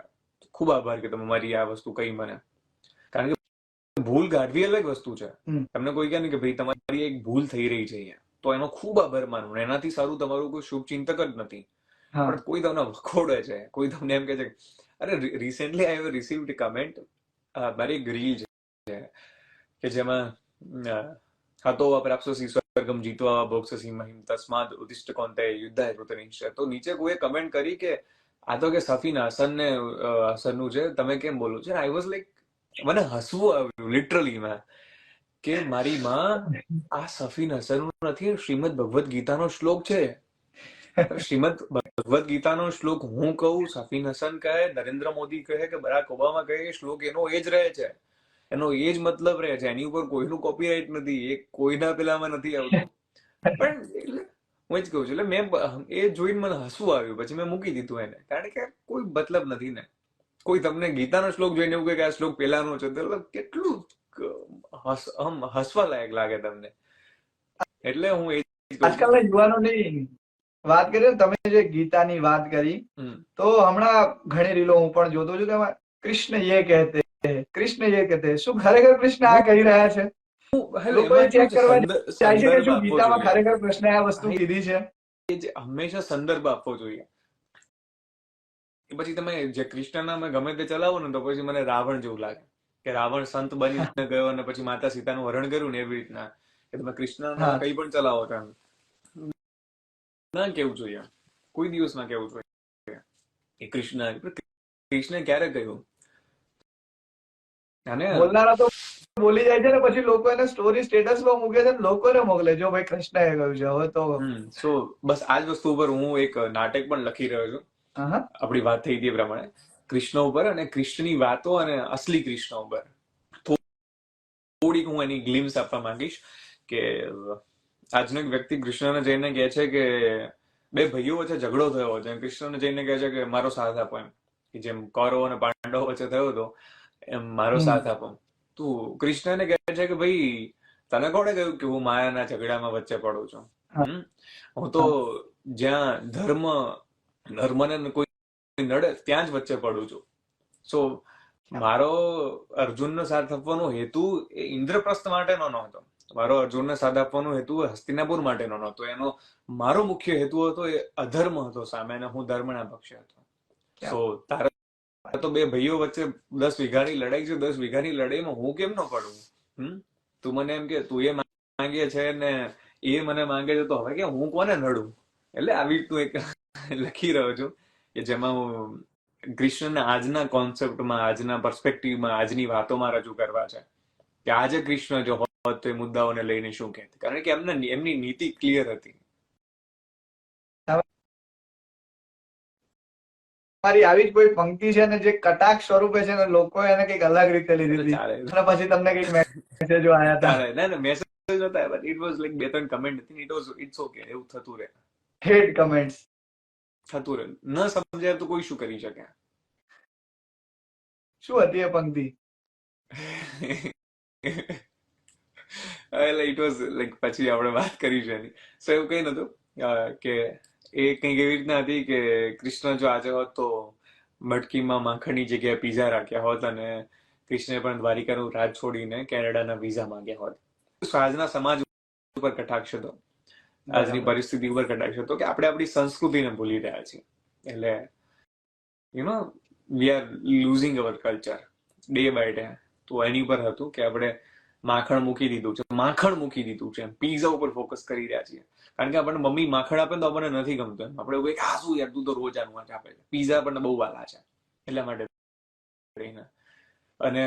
ખૂબ આભાર કે તમે મારી આ વસ્તુ કહી મને. કારણ કે ભૂલ કાઢવી અલગ વસ્તુ છે. તમને કોઈ કહે ને કે ભાઈ તમારી એક ભૂલ થઈ રહી છે અહીંયા, તો એનો ખૂબ આભાર માનવો, એનાથી સારું તમારું કોઈ શુભ ચિંતક જ નથી. પણ કોઈ તમને વખોડે છે, કોઈ તમને એમ કે છે. અરે recently I have received comment, મારી એક રીલ છે કે જેમાં હતો પ્રાપ્સોસ સ્વર્ગમ જીતવા બોક્સસી મહિમ તસ્માદ ઉદિષ્ટ કોન્તે યુદ્ધાય કૃતનિશ્ચય. તો નીચે કોઈએ કમેન્ટ કરી કે આ તો કે સફીન હસનનું છે, તમે કેમ બોલો છો? આઈ વોઝ લાઈક, મને હસવું આવ્યું લિટરલી માં, કે મારી માં આ સફીન હસનનું નથી, શ્રીમદ ભગવદ્ ગીતાનો શ્લોક છે. શ્રીમદ ભગવદ્ ગીતાનો શ્લોક હું કહું, સફીન હસન કહે, નરેન્દ્ર મોદી કહે કે બરાક ઓબામા કહે, શ્લોક એનો એ જ રહે છે, એનો એ જ મતલબ રહે છે, એની ઉપર કોઈનું કોપીરાઇટ નથી, એ કોઈના પેલામાં નથી આવતું. પણ હું જ કહું છું, એટલે મેં એ જોઈને મને હસવું આવ્યું, પછી મેં મૂકી દીધું એને, કારણ કે કોઈ મતલબ નથી ને. કોઈ તમને ગીતાનો શ્લોક જોઈને એવું કહે કે આ શ્લોક પેલાનો છે, તો કેટલું હસવા લાયક લાગે તમને. એટલે હું એ આજકાલના યુવાનોની વાત કરીએ, તમે જે ગીતાની વાત કરી, તો હમણાં ઘણી રીલો હું પણ જોતો છું કે કૃષ્ણ યે કહેતે, કૃષ્ણ યે કહેતે. શું ખરેખર કૃષ્ણ આ કહી રહ્યા છે? લોકો એ ચેક કરવા જાય છે કે શું ગીતામાં ખરેખર કૃષ્ણ આ વસ્તુ કીધી છે? હંમેશા સંદર્ભ આપવો જોઈએ. પછી તમે જે કૃષ્ણના મેં ગમે તે ચલાવો ને તો પછી મને રાવણ જેવું લાગે, કે રાવણ સંત બનીને ગયો અને પછી માતા સીતાનું હરણ કર્યું ને, એવી રીતના કે તમે કૃષ્ણના કઈ પણ ચલાવો છો. ના કેવું જોઈએ, કોઈ દિવસ ના કેવું જોઈએ એ કૃષ્ણ ક્યારે કહ્યું? બોલનારા તો બોલી જાય છે ને પછી લોકો એને સ્ટોરી સ્ટેટસમાં મૂકે છે, લોકોને મોકલે, જો ભાઈ કૃષ્ણએ કહ્યું છે. હવે તો સો બસ આ જ વસ્તુ ઉપર હું એક નાટક પણ લખી રહ્યો છું. આપણી વાત થઈ હતી એ પ્રમાણે કૃષ્ણ ઉપર, અને કૃષ્ણની વાતો અને અસલી કૃષ્ણ ઉપર થોડીક હું એની ગ્લિમ્સ આપવા માંગીશ. કે આજનો એક વ્યક્તિ કૃષ્ણને જઈને કહે છે કે બે ભાઈઓ વચ્ચે ઝઘડો થયો છે, કૃષ્ણને જઈને કહે છે કે મારો સાથ આપો, એમ કે જેમ કૌરવ અને પાંડવો વચ્ચે થયો હતો એમ મારો સાથ આપો. તું કૃષ્ણને કહે છે કે ભાઈ તને કોણે કહ્યું કે હું માયાના ઝઘડામાં વચ્ચે પડું છું? હું તો જ્યાં ધર્મને કોઈ નડે ત્યાં જ વચ્ચે પડું છું. સો મારો અર્જુનનો સાથ આપવાનો હેતુ એ ઇન્દ્રપ્રસ્થ માટેનો નહોતો, મારો અર્જુનને સાથ આપવાનો હેતુ હસ્તિનાપુર માટેનો નહોતો. એનો મારો મુખ્ય હેતુ હતો એ અધર્મ હતો સામે, અને હું ધર્મના પક્ષે હતો. સો તારા તો બે ભાઈઓ વચ્ચે 10 વીઘાની લડાઈ છે, 10 વીઘાની લડાઈમાં હું કેમ ન પડું? તું મને એમ કે તું એ માંગે છે ને એ મને માંગે છે, તો હવે કે હું કોને નડું? એટલે આવી રીતનું એક લખી રહ્યો છું કે જેમાં હું કૃષ્ણના આજના કોન્સેપ્ટમાં, આજના પર્સપેક્ટિવમાં, આજની વાતોમાં રજૂ કરવા છે કે આજે કૃષ્ણ જો હોત તો એ મુદ્દાઓને લઈને શું કહેત, કારણ કે એમની નીતિ ક્લિયર હતી. તમારી આવી જ કોઈ પંક્તિ છે ને જે કટાક્ષ સ્વરૂપે છે ને લોકો એને કઈક અલગ રીતે લીધી હતી, અને પછી તમને કઈક મેસેજો આયા હતા? ના મેસેજ નતા આવ્યા, ઇટ વોઝ લાઈક 2-3 કમેન્ટ હતી, ઇટ્સ ઓકે, એવું થતું રહે. હેડ કમેન્ટ્સ થતું રહે, ન સમજાય તો કોઈ શું કરી શકે? શું હતી એ પંક્તિ? એટલે ઇટ વોઝ લાઈક, પછી આપણે વાત કરીશું એની. સો એવું કઈ નતું કે એ કંઈક એવી રીતના હતી કે કૃષ્ણ જો આજે હોત તો મટકીમાં માખણની જગ્યાએ પીઝા રાખ્યા હોત, અને કૃષ્ણે પણ દ્વારિકાનું રાજ છોડીને કેનેડાના વિઝા માંગ્યા હોત. આજના સમાજ ઉપર કટાક્ષ હતો, આજની પરિસ્થિતિ ઉપર કટાક્ષ હતો કે આપણે આપણી સંસ્કૃતિને ભૂલી રહ્યા છીએ. એટલે we are losing our culture day by day. તો એની ઉપર હતું કે આપણે માખણ મૂકી દીધું છે, પીઝા ઉપર ફોકસ કરી રહ્યા છીએ. કારણ કે આપણને મમ્મી માખણ આપે તો આપણને નથી ગમતું, આપણે કહીએ આ શું યાર, તું તો રોજ આનું જ આપે છે. પીઝા આપણને બહુ વાલા છે એટલા માટે. અને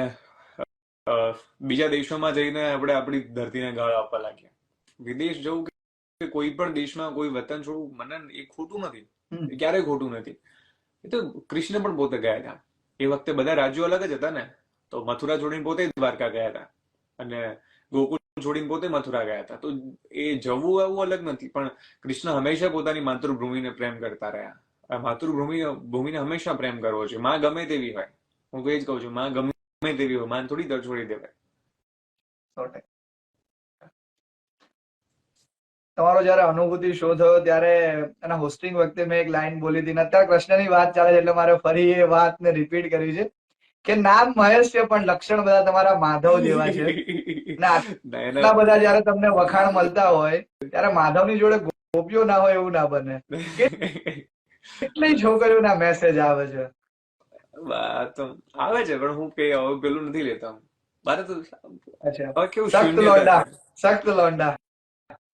બીજા દેશોમાં જઈને આપણે આપણી ધરતીને ગાળ આપવા લાગ્યા. વિદેશ જવું કે કોઈ પણ દેશમાં કોઈ વતન છોડવું, મને એ ખોટું નથી, ક્યારેય ખોટું નથી. એ તો કૃષ્ણ પણ પોતે ગયા હતા. એ વખતે બધા રાજ્યો અલગ જ હતા ને, તો મથુરા છોડીને પોતે દ્વારકા ગયા હતા, અને ગોકુળ છોડીને પોતે મથુરા ગયા હતા. તો એ જવું આવું અલગ નથી, પણ કૃષ્ણ હંમેશા પોતાની માતૃભૂમિને પ્રેમ કરતા રહ્યા. ભૂમિને હંમેશા પ્રેમ કરવો જોઈએ. માં ગમે તેવી હોય, હું તો એ જ કહું છું, માં ગમે તેવી હોય, માં થોડી દર છોડી દેવાય. 100%. તમારો જયારે અનુભૂતિ શો થયો ત્યારે એના હોસ્ટિંગ વખતે મેં એક લાઈન બોલી હતી, અત્યારે કૃષ્ણની વાત ચાલે છે એટલે મારે ફરી એ વાતને રિપીટ કરવી છે કે નામ મહેશ છે પણ લક્ષણ બધા તમારા માધવ જેવા છે. અને આટલા બધા જયારે તમને વખાણ મળતા હોય ત્યારે માધવની જોડે ગોપીઓ ના હોય એવું ના બને. કેટલી છોકરીઓના મેસેજ આવે છે. વાત તો આવે છે, પણ હું કઈ હવે પેલું નથી લેતા. મારે તો અચ્છા, હવે કેવું સખ્ત શૂન્યતા લોંડા, છે. સખ્ત લોંડા.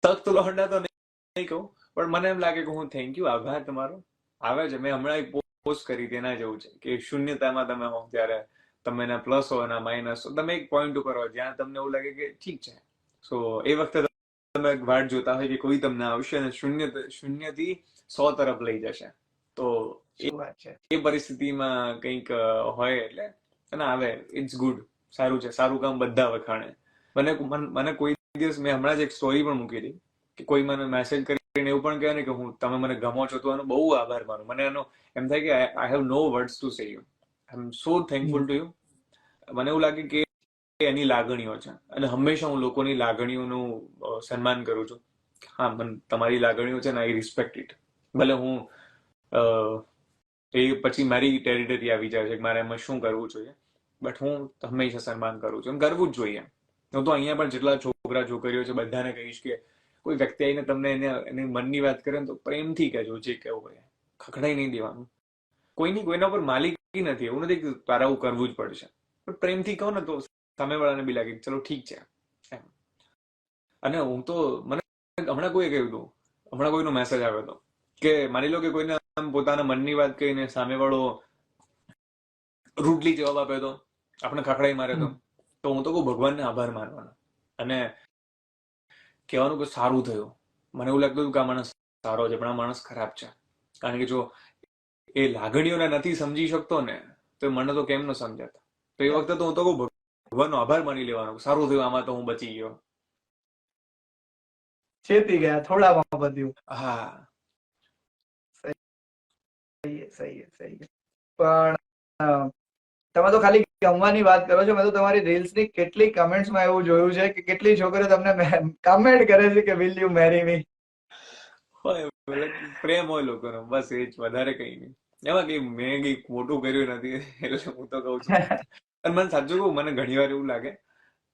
તખ્ત લોંડા તો નહીં કહું, પણ મને એમ લાગે કે હું થેન્ક યુ, આભાર તમારો. આવે છે, મેં હમણાં એક પોસ્ટ કરી હતી એના જેવું છે કે શૂન્યતામાં તમે હો ત્યારે તમે એના પ્લસ હો એના માઇનસ હો, તમે એક પોઈન્ટ ઉપર હો જ્યાં તમને એવું લાગે કે ઠીક છે. સો એ વખતે તમે વાટ જોતા હોય કે કોઈ તમને આવશે અને શૂન્યથી 100 તરફ લઈ જશે. તો શું વાત છે. એ પરિસ્થિતિમાં કંઈક હોય એટલે અને આવે, ઇટ્સ ગુડ, સારું છે, સારું કામ બધા વખાણે. મને કોઈ દિવસ, મેં હમણાં જ એક સ્ટોરી પણ મૂકી હતી કે કોઈ મને મેસેજ કરીને એવું પણ કહે ને કે તમે મને ગમો છો, તો એનો બહુ આભાર માનું. મને એનો એમ થાય કે I have no words to say you, I am so thankful to you. મને એવું લાગે કે એની લાગણીઓ છે અને હંમેશા હું લોકોની લાગણીઓનું સન્માન કરું છું. હા, તમારી લાગણીઓ છે ને, આઈ રિસ્પેક્ટ ઇટ. ભલે હું એ પછી મારી ટેરિટરી આવી જાય છે કે મારે એમાં શું કરવું જોઈએ, બટ હું હંમેશા સન્માન કરું છું, એમ કરવું જ જોઈએ. હું તો અહીંયા પણ જેટલા છોકરા છોકરીઓ છે બધાને કહીશ કે કોઈ વ્યક્તિ આવીને તમને એની મનની વાત કરે ને તો પ્રેમથી કહેજો, જે કહેવું હોય, ખખડાઈ નહીં દેવાનું. કોઈના પર માલિકી નથી, એવું નથી કે તારે આવું કરવું જ પડશે, પણ પ્રેમથી કહો ને તો સામેવાળાને બી લાગે ચલો ઠીક છે એમ. અને હું તો, મને હમણાં કોઈએ કહ્યું હતું, હમણાં કોઈનો મેસેજ આવ્યો હતો કે માની લો કે કોઈને પોતાના મનની વાત કહીને સામેવાળો રૂડલી જવાબ આપ્યો તો, આપણે ખખડાઈ માર્યો તો હું તો કહું ભગવાનને આભાર માનવાનો અને કહેવાનું કે સારું થયું. મને એવું લાગતું હતું કે આ માણસ સારો છે, પણ આ માણસ ખરાબ છે. કારણ કે જો એ લાગણીઓને નથી સમજી શકતો ને, તો મને તો કેમ ન સમજાતા. તો એ વખતે તો હું તો કહું ભગવાનનો આભાર માની લેવાનો, સારું થયું આમાં તો હું બચી ગયો. ચેતી ગયા થોડામાં બધું. હા, સહી. પણ તમે તો ખાલી ગમવાની વાત કરો છો, મેં તો તમારી રીલ્સની કેટલી કમેન્ટ્સમાં એવું જોયું છે કે કેટલી છોકરીઓ તમને કમેન્ટ કરે છે કે વિલ યુ મેરી મી. હોય પ્રેમ હોય લોકોનો, બસ એ જ, વધારે કઈ નહીં. એમાં કઈ મેં કઈ મોટું કર્યું નથી એટલે હું તો કઉ છું. અને મને સાચું કહું, મને ઘણી વાર એવું લાગે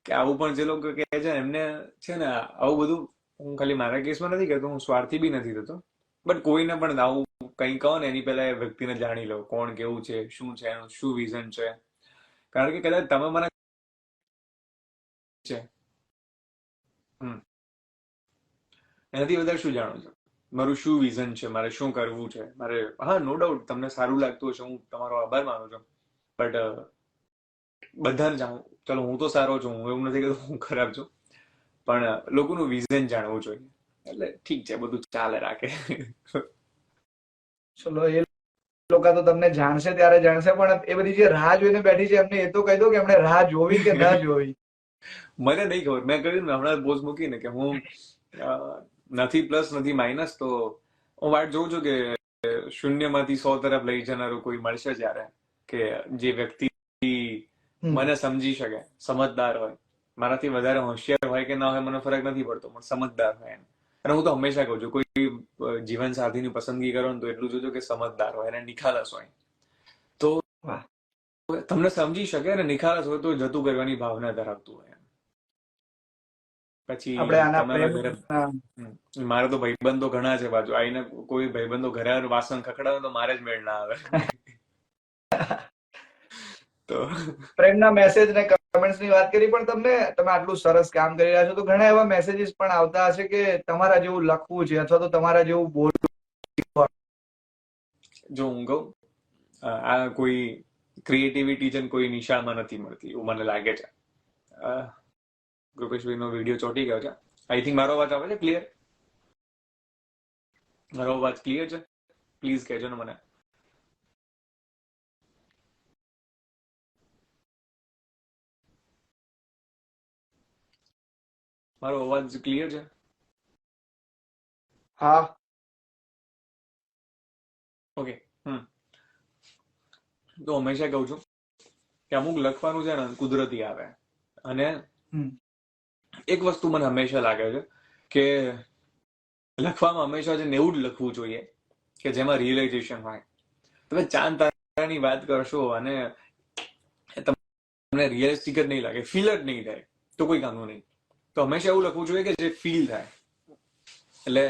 કે આવું પણ જે લોકો કહે છે એમને છે ને આવું બધું, હું ખાલી મારા કેસમાં નથી કહેતો, હું સ્વાર્થી બી નથી થતો, બટ કોઈને પણ આવું કંઈ કહો ને એની પહેલા એ વ્યક્તિને જાણી લો કોણ કેવું છે, શું છે, એનું શું વિઝન છે. કારણ કે કદાચ તમે મને છે એનાથી વધારે શું જાણો છો, મારું શું વિઝન છે, મારે શું કરવું છે, મારે, હા નો ડાઉટ તમને સારું લાગતું હશે, હું તમારો આભાર માનું છું, બટ બધાને જાણવું, ચલો હું તો સારો છું, હું એવું નથી કહેતો હું ખરાબ છું, પણ લોકોનું વિઝન જાણવું જોઈએ. એટલે ઠીક છે, બધું ચાલે રાખે. ચલો, એ લોકો તો તમને જાણશે ત્યારે જાણશે, પણ એ બધી જે રાહ જોઈને બેઠી છે એમને એ તો કહી દો કે એમણે રાહ જોવી કે ન જોવી. મને નહીં ખબર, મેં કહ્યું ને હમણાં પોસ્ટ મૂકીને કે હું નથી પ્લસ નથી માઇનસ, તો હું વાટ જોઉં છું કે શૂન્યમાંથી 100 તરફ લઈ જનારું કોઈ મળશે જ્યારે, કે જે વ્યક્તિ મને સમજી શકે, સમજદાર હોય, મારાથી વધારે હોશિયાર હોય કે ના હોય મને ફરક નથી પડતો, પણ સમજદાર હોય એમ. અને હું તો હંમેશા કહું છું કોઈ જીવન સાથીની પસંદગી કરો ને તો એટલું જોજો કે સમજદાર હોય અને નિખાલસ હોય. તો તમને સમજી શકે અને નિખાલસ હોય તો જતું કરવાની ભાવના ધરાવતું હોય. આપણે પછી આના તમે પ્રેમ ઘરે, મારે તો ભાઈબંધો ઘણા છે બાજુ, આઈને કોઈ ભાઈબંધો ઘરે વાસણ ખખડાવે તો મારે જ મેળ ના આવે. તો પ્રેમના મેસેજ ને કમેન્ટ્સ ની વાત કરી, પણ તમે આટલું સરસ કામ કરી રહ્યા છો તો ઘણા એવા મેસેજીસ પણ આવતા હશે કે તમારા જેવું લખવું છે અથવા તો તમારા જેવું બોલવું. જો હું કહું, આ કોઈ ક્રિએટિવિટી છે કોઈ નિશાળમાં નથી મળતી એવું મને લાગે છે. કૃપેશભાઈનો વિડીયો ચોટી ગયો છે, આઈ થિંક મારો અવાજ આવે છે ક્લિયર? મારો અવાજ ક્લિયર છે? પ્લીઝ કહેજો ને મને. મારો અવાજ ક્લિયર છે? હા. ઓકે. તો હંમેશા કહું છું કે અમુક લખવાનું છે ને કુદરતી આવે. અને એક વસ્તુ મને હંમેશા લાગે છે કે લખવામાં હંમેશા છે ને એવું જ લખવું જોઈએ કે જેમાં રિયલાઇઝેશન હોય. તમે ચાંદ તારાની વાત કરશો અને તમને રિયલિસ્ટિક જ નહીં લાગે, ફીલ જ નહીં થાય, તો કોઈ કામનું નહીં. તો હંમેશા એવું લખવું જોઈએ કે જે ફીલ થાય. એટલે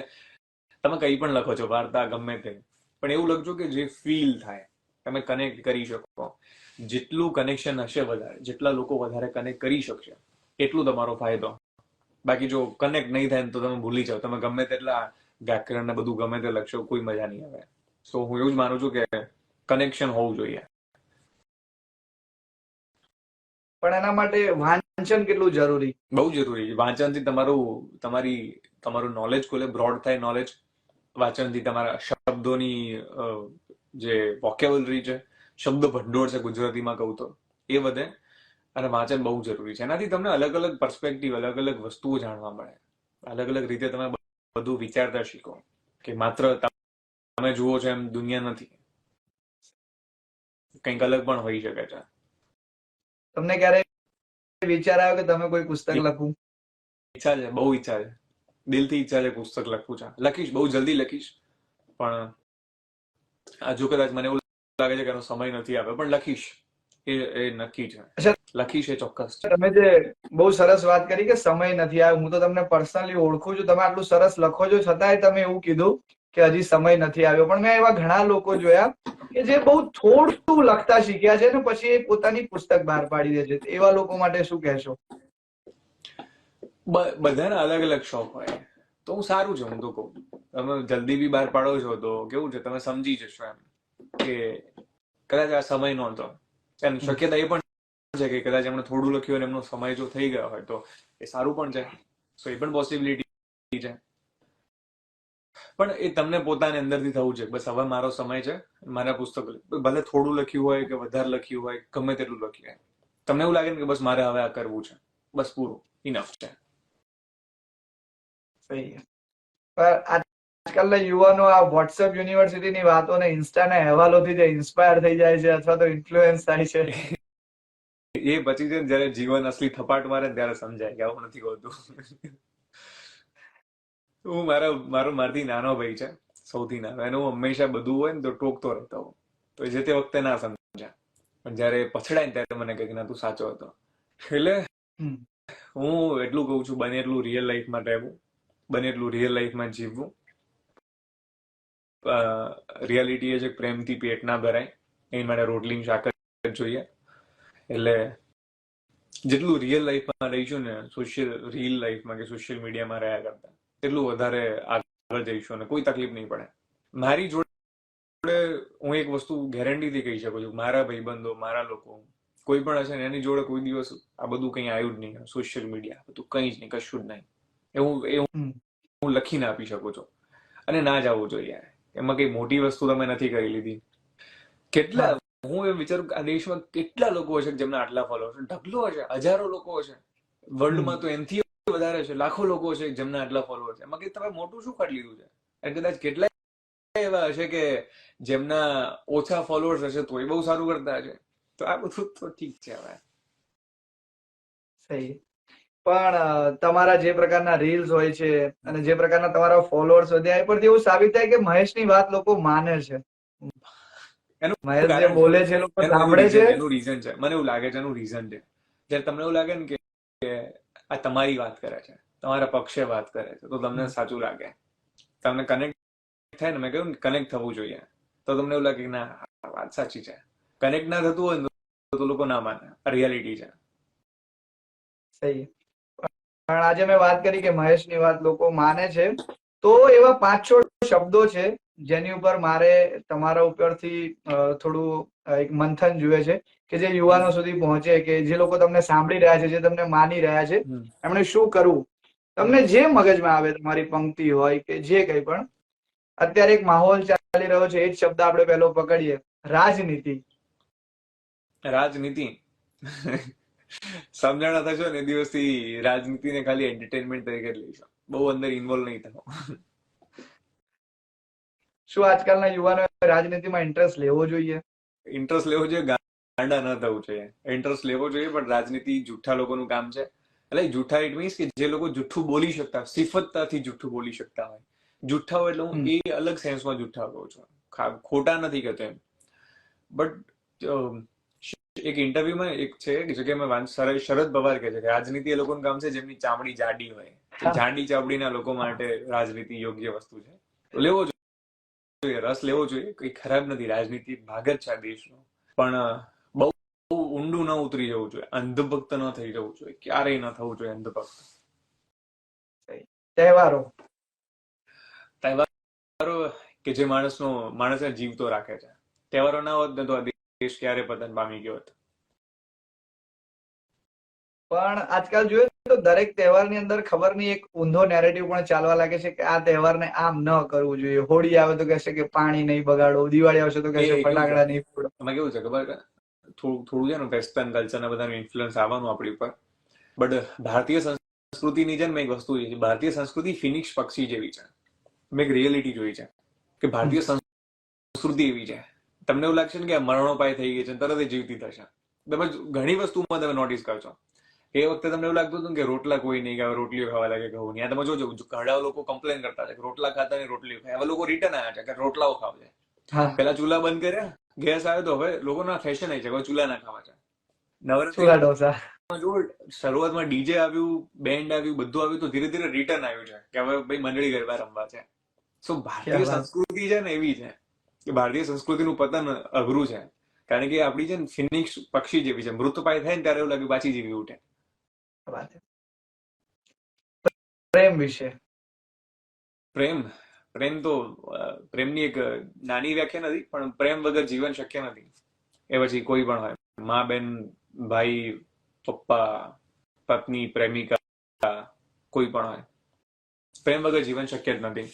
તમે કંઈ પણ લખો છો, વાર્તા ગમે તે, પણ એવું લખજો કે જે ફીલ થાય, તમે કનેક્ટ કરી શકો. જેટલું કનેક્શન હશે વધારે, જેટલા લોકો વધારે કનેક્ટ કરી શકશે એટલું તમારો ફાયદો. બાકી જો કનેક્ટ નહીં થાય તો તમે ભૂલી જાઓ. તમે ગમે તેટલા વ્યાકરણ ને બધું ગમે તે લખશો, કોઈ મજા નહીં આવે. તો હું એવું જ માનું છું કે કનેક્શન હોવું જોઈએ. પણ એના માટે વાંચન કેટલું જરૂરી? બહુ જરૂરી છે. વાંચનથી તમારું નોલેજ ખુલે, બ્રોડ થાય નોલેજ. વાંચનથી તમારા શબ્દોની જે વોકેબલરી છે, શબ્દ ભંડોળ છે ગુજરાતીમાં કહું તો, એ વધે. અને વાંચન બહુ જરૂરી છે. એનાથી તમને અલગ અલગ પર્સપેક્ટિવ, અલગ અલગ વસ્તુઓ જાણવા મળે. અલગ અલગ રીતે તમે બધું વિચારતા શીખો કે માત્ર તમે જુઓ છો એમ દુનિયા નથી, કંઈક અલગ પણ હોઈ શકે છે. તમને ક્યારે વિચાર આવ્યો કે તમે કોઈ પુસ્તક લખું? ઈચ્છા છે, બહુ ઈચ્છા છે, દિલથી ઈચ્છા છે પુસ્તક લખવું છે. લખીશ, બહુ જલ્દી લખીશ. પણ હજુ કદાચ મને એવું લાગે છે કે એનો સમય નથી આવ્યો, પણ લખીશ. એ નક્કી છે, લખીશ એ ચોક્કસ છે. તમે જે બહુ સરસ વાત કરી કે સમય નથી આવ્યો, હું તો તમને પર્સનલી ઓળખું છું, તમે આટલું સરસ લખો છો, છતાંય તમે એવું કીધું કે હજી સમય નથી આવ્યો. પણ મેં એવા ઘણા લોકો જોયા કે જે બહુ થોડું લખતા શીખ્યા છે ને પછી પોતાની પુસ્તક બહાર પાડી દે છે. એવા લોકો માટે શું કહેશો? બધાના અલગ અલગ શોખ હોય, તો હું સારું છે. હું તો કહું, તમે જલ્દી બી બહાર પાડો છો તો કેવું છે, તમે સમજી જશો એમ કે કદાચ આ સમય નહોતો. એમ શક્યતા એ પણ છે કે કદાચ એમણે થોડું લખ્યું અને એમનો સમય જો થઈ ગયો હોય તો એ સારું પણ છે. તો એ પણ પોસિબિલિટી છે. પણ એ તમને પોતાની અંદરથી થવું છે, બસ હવે મારો સમય છે, મારા પુસ્તક ભલે થોડું લખ્યું હોય કે વધારે લખ્યું હોય, ગમે તેટલું લખ્યું હોય, તમને એવું લાગે ને કે બસ મારે હવે આ કરવું છે, બસ પૂરું, ઇનફ છે. આજકાલના યુવાનો આ વોટ્સએપ યુનિવર્સિટીની વાતો ને ઇન્સ્ટાના અહેવાલોથી જે ઇન્સ્પાયર થઈ જાય છે અથવા તો ઇન્ફ્લુઅન્સ થાય છે, એ પછી છે જયારે જીવન અસલી થપાટ મારે ત્યારે સમજાય કે આવું નથી હોતું. હું મારથી નાનો ભાઈ છે, સૌથી નાનો, એને હું હંમેશા બધું હોય ને તો ટોકતો રહેતો હોઉં. તો જે તે વખતે ના સમજ્યા, પણ જયારે પછડાય ને ત્યારે મને કહે કે ના, તું સાચો હતો. એટલે હું એટલું કહું છું, બને એટલું રિયલ લાઈફમાં રહેવું, બને એટલું રિયલ લાઈફમાં જીવવું. રિયાલિટી એ છે પ્રેમથી પેટ ના ભરાય, એની માટે રોટલી શાક જ જોઈએ. એટલે જેટલું રિયલ લાઈફમાં રહીશું ને, રિયલ લાઈફમાં કે સોશિયલ મીડિયામાં રહ્યા કરતા, એટલું વધારે આગળ જઈશું અને કોઈ તકલીફ નહીં પડે. મારી જોડે હું એક વસ્તુ ગેરંટીથી કહી શકું છું, મારા ભાઈબંધો, મારા લોકો, કોઈ પણ હશે ને એની જોડે કોઈ દિવસ આ બધું કંઈ આવ્યું જ નહીં, સોશિયલ મીડિયા બધું કંઈ જ નહીં, કશું જ નહીં. હું લખીને આપી શકું છું. અને ના જ આવવું જોઈએ. એમાં કઈ મોટી વસ્તુ તમે નથી કરી લીધી. કેટલા, હું એમ વિચારું કે આ દેશમાં કેટલા લોકો હશે જેમના આટલા ફોલોઅર્સ, ઢગલો હશે, હજારો લોકો હશે. વર્લ્ડમાં તો એનથી વધારે છે, લાખો લોકો છે જેમના આટલા ફોલોઅર્સ છે. એમાં કઈ તમે મોટું શું કરી લીધું છે? અને કદાચ કેટલા એવા હશે કે જેમના ઓછા ફોલોઅર્સ હશે તો એ બહુ સારું કરતા હશે. તો આ બધું તો ઠીક છે હવે. સહી. પણ તમારા જે પ્રકારના રીલ્સ હોય છે અને જે પ્રકારના તમારા ફોલોઅર્સ વધ્યા, એ પરથી એવું સાબિત થાય કે મહેશની વાત લોકો માને છે. મહેશ જે બોલે છે લોકો સાંભળે છે. એનું રીઝન છે, મને એવું લાગે છે એનું રીઝન છે. જ્યારે તમને એવું લાગે ને કે આ તમારી વાત કરે છે, તમારા પક્ષે વાત કરે છે, તો તમને સાચું લાગે. તમને કનેક્ટ થાય ને, મેં કહ્યું કનેક્ટ થવું જોઈએ, તો તમને એવું લાગે કે ના, વાત સાચી છે. કનેક્ટ ના થતું હોય ને તો લોકો ના માને. આ રિયાલિટી છે. સહી. પણ આજે મેં વાત કરી કે મહેશની વાત લોકો માને છે, તો એવા 5-6 શબ્દો છે જેની ઉપર મારે તમારા ઉપરથી થોડું એક મંથન જોઈએ છે કે જે યુવાનો સુધી પહોંચે, કે જે લોકો તમને સાંભળી રહ્યા છે, જે તમને માની રહ્યા છે, એમણે શું કરવું. તમને જે મગજમાં આવે, તમારી પંક્તિ હોય કે જે કંઈ પણ. અત્યારે એક માહોલ ચાલી રહ્યો છે, એ જ શબ્દ આપણે પહેલો પકડીએ, રાજનીતિ. રાજનીતિ સમજણા થશો ને એ દિવસથી રાજનીતિને ખાલી એન્ટરટેનમેન્ટ તરીકે જ લઈશું, બહુ અંદર ઇન્વોલ્વ નહીં થવું. શું આજકાલના યુવાનો રાજનીતિમાં ઇન્ટરેસ્ટ લેવો જોઈએ? ઇન્ટરેસ્ટ લેવો જોઈએ, ગાંડા ન થવું જોઈએ. ઇન્ટરેસ્ટ લેવો જોઈએ, પણ રાજનીતિ જૂઠા લોકોનું કામ છે. એટલે જૂઠા ઇટ મીન્સ કે જે લોકો જૂઠું બોલી શકતા, સિફતતાથી જૂઠું બોલી શકતા હોય. જૂઠા હોય એટલે હું એ અલગ સેન્સમાં જૂઠા કહું છું, ખોટા નથી કહેતો એમ. બટ એક ઇન્ટરવ્યુમાં એક છે કે જગ્યામાં શરદ પવાર કહે છે કે રાજનીતિ એ લોકોનું કામ છે જેમની ચામડી જાડી હોય. જાડી ચામડીના લોકો માટે રાજનીતિ યોગ્ય વસ્તુ છે. તો લેવો જોઈએ, રસ લેવો જોઈએ, કઈ ખરાબ નથી. રાજનીતિ ભાગ જ છે આ દેશનો, પણ બહુ ઊંડું ન ઉતરી જવું જોઈએ, અંધભક્ત ન થઈ જવું જોઈએ, ક્યારેય ન થવું જોઈએ અંધભક્ત. તહેવારો કે જે માણસને જીવતો રાખે છે. તહેવારો ના હોત ને તો આ દેશ ક્યારે પતન પામી ગયો હતો. પણ આજકાલ જોઈએ તો દરેક તહેવારની અંદર ખબર નહીં એક ઊંધો નેરેટિવ પણ ચાલવા લાગે છે કે આ તહેવારને આમ ન કરવું જોઈએ. હોળી આવે તો કહેશે કે પાણી નહીં બગાડો, દિવાળી આવશે તો કહેશે ફટાકડા નહીં ફોડો. એમાં કેવું છે ખબર, થોડું છે ને વેસ્ટર્ન કલ્ચરના બધાનું ઇન્ફ્લુઅન્સ આવવાનું આપણી ઉપર. બટ ભારતીય સંસ્કૃતિની છે ને એક વસ્તુ છે, ભારતીય સંસ્કૃતિ ફિનિક્સ પક્ષી જેવી છે. મેં એક રિયાલિટી જોઈ છે કે ભારતીય સંસ્કૃતિ એવી છે, તમને એવું લાગશે ને કે મરણોપાય થઈ ગઈ છે, તરત જ જીવતી થશે. તમે ઘણી વસ્તુમાં તમે નોટિસ કરશો. એ વખતે તમને એવું લાગતું હતું કે રોટલા કોઈ નહીં, કે રોટલીઓ ખાવા લાગે ઘઉં નહીં. તમે જોજો ઘણા લોકો કમ્પ્લેન કરતા છે કે રોટલા ખાતા નહીં, રોટલીઓ ખાય. હવે લોકો રિટર્ન આવ્યા છે કે રોટલાઓ ખાવ છે. પેલા ચૂલા બંધ કર્યા, ગેસ આવ્યો તો હવે લોકોના ફેશન આવી છે કે ચૂલા ના ખાવા છે. નવરાત્રી શરૂઆતમાં ડીજે આવ્યું, બેન્ડ આવ્યું, બધું આવ્યું, તો ધીરે ધીરે રિટર્ન આવ્યું છે કે હવે ભાઈ મંડળી ગરબા રમવા છે. સો ભારતીય સંસ્કૃતિ છે ને એવી છે કે ભારતીય સંસ્કૃતિનું પતન અઘરું છે, કારણ કે આપણી છે ને ફિનિક્સ પક્ષી જેવી છે. મૃતપાય થાય ને ત્યારે એવું લાગે પાછી જીવી ઉઠે. પ્રેમ વિશે પ્રેમ તો પ્રેમની એક નાની વ્યાખ્યા નથી, પણ પ્રેમ વગર જીવન શક્ય નથી. એ પછી કોઈ પણ હોય, મા, બેન, ભાઈ, પપ્પા, પત્ની, પ્રેમિકા, કોઈ પણ હોય, પ્રેમ વગર જીવન શક્ય જ નથી.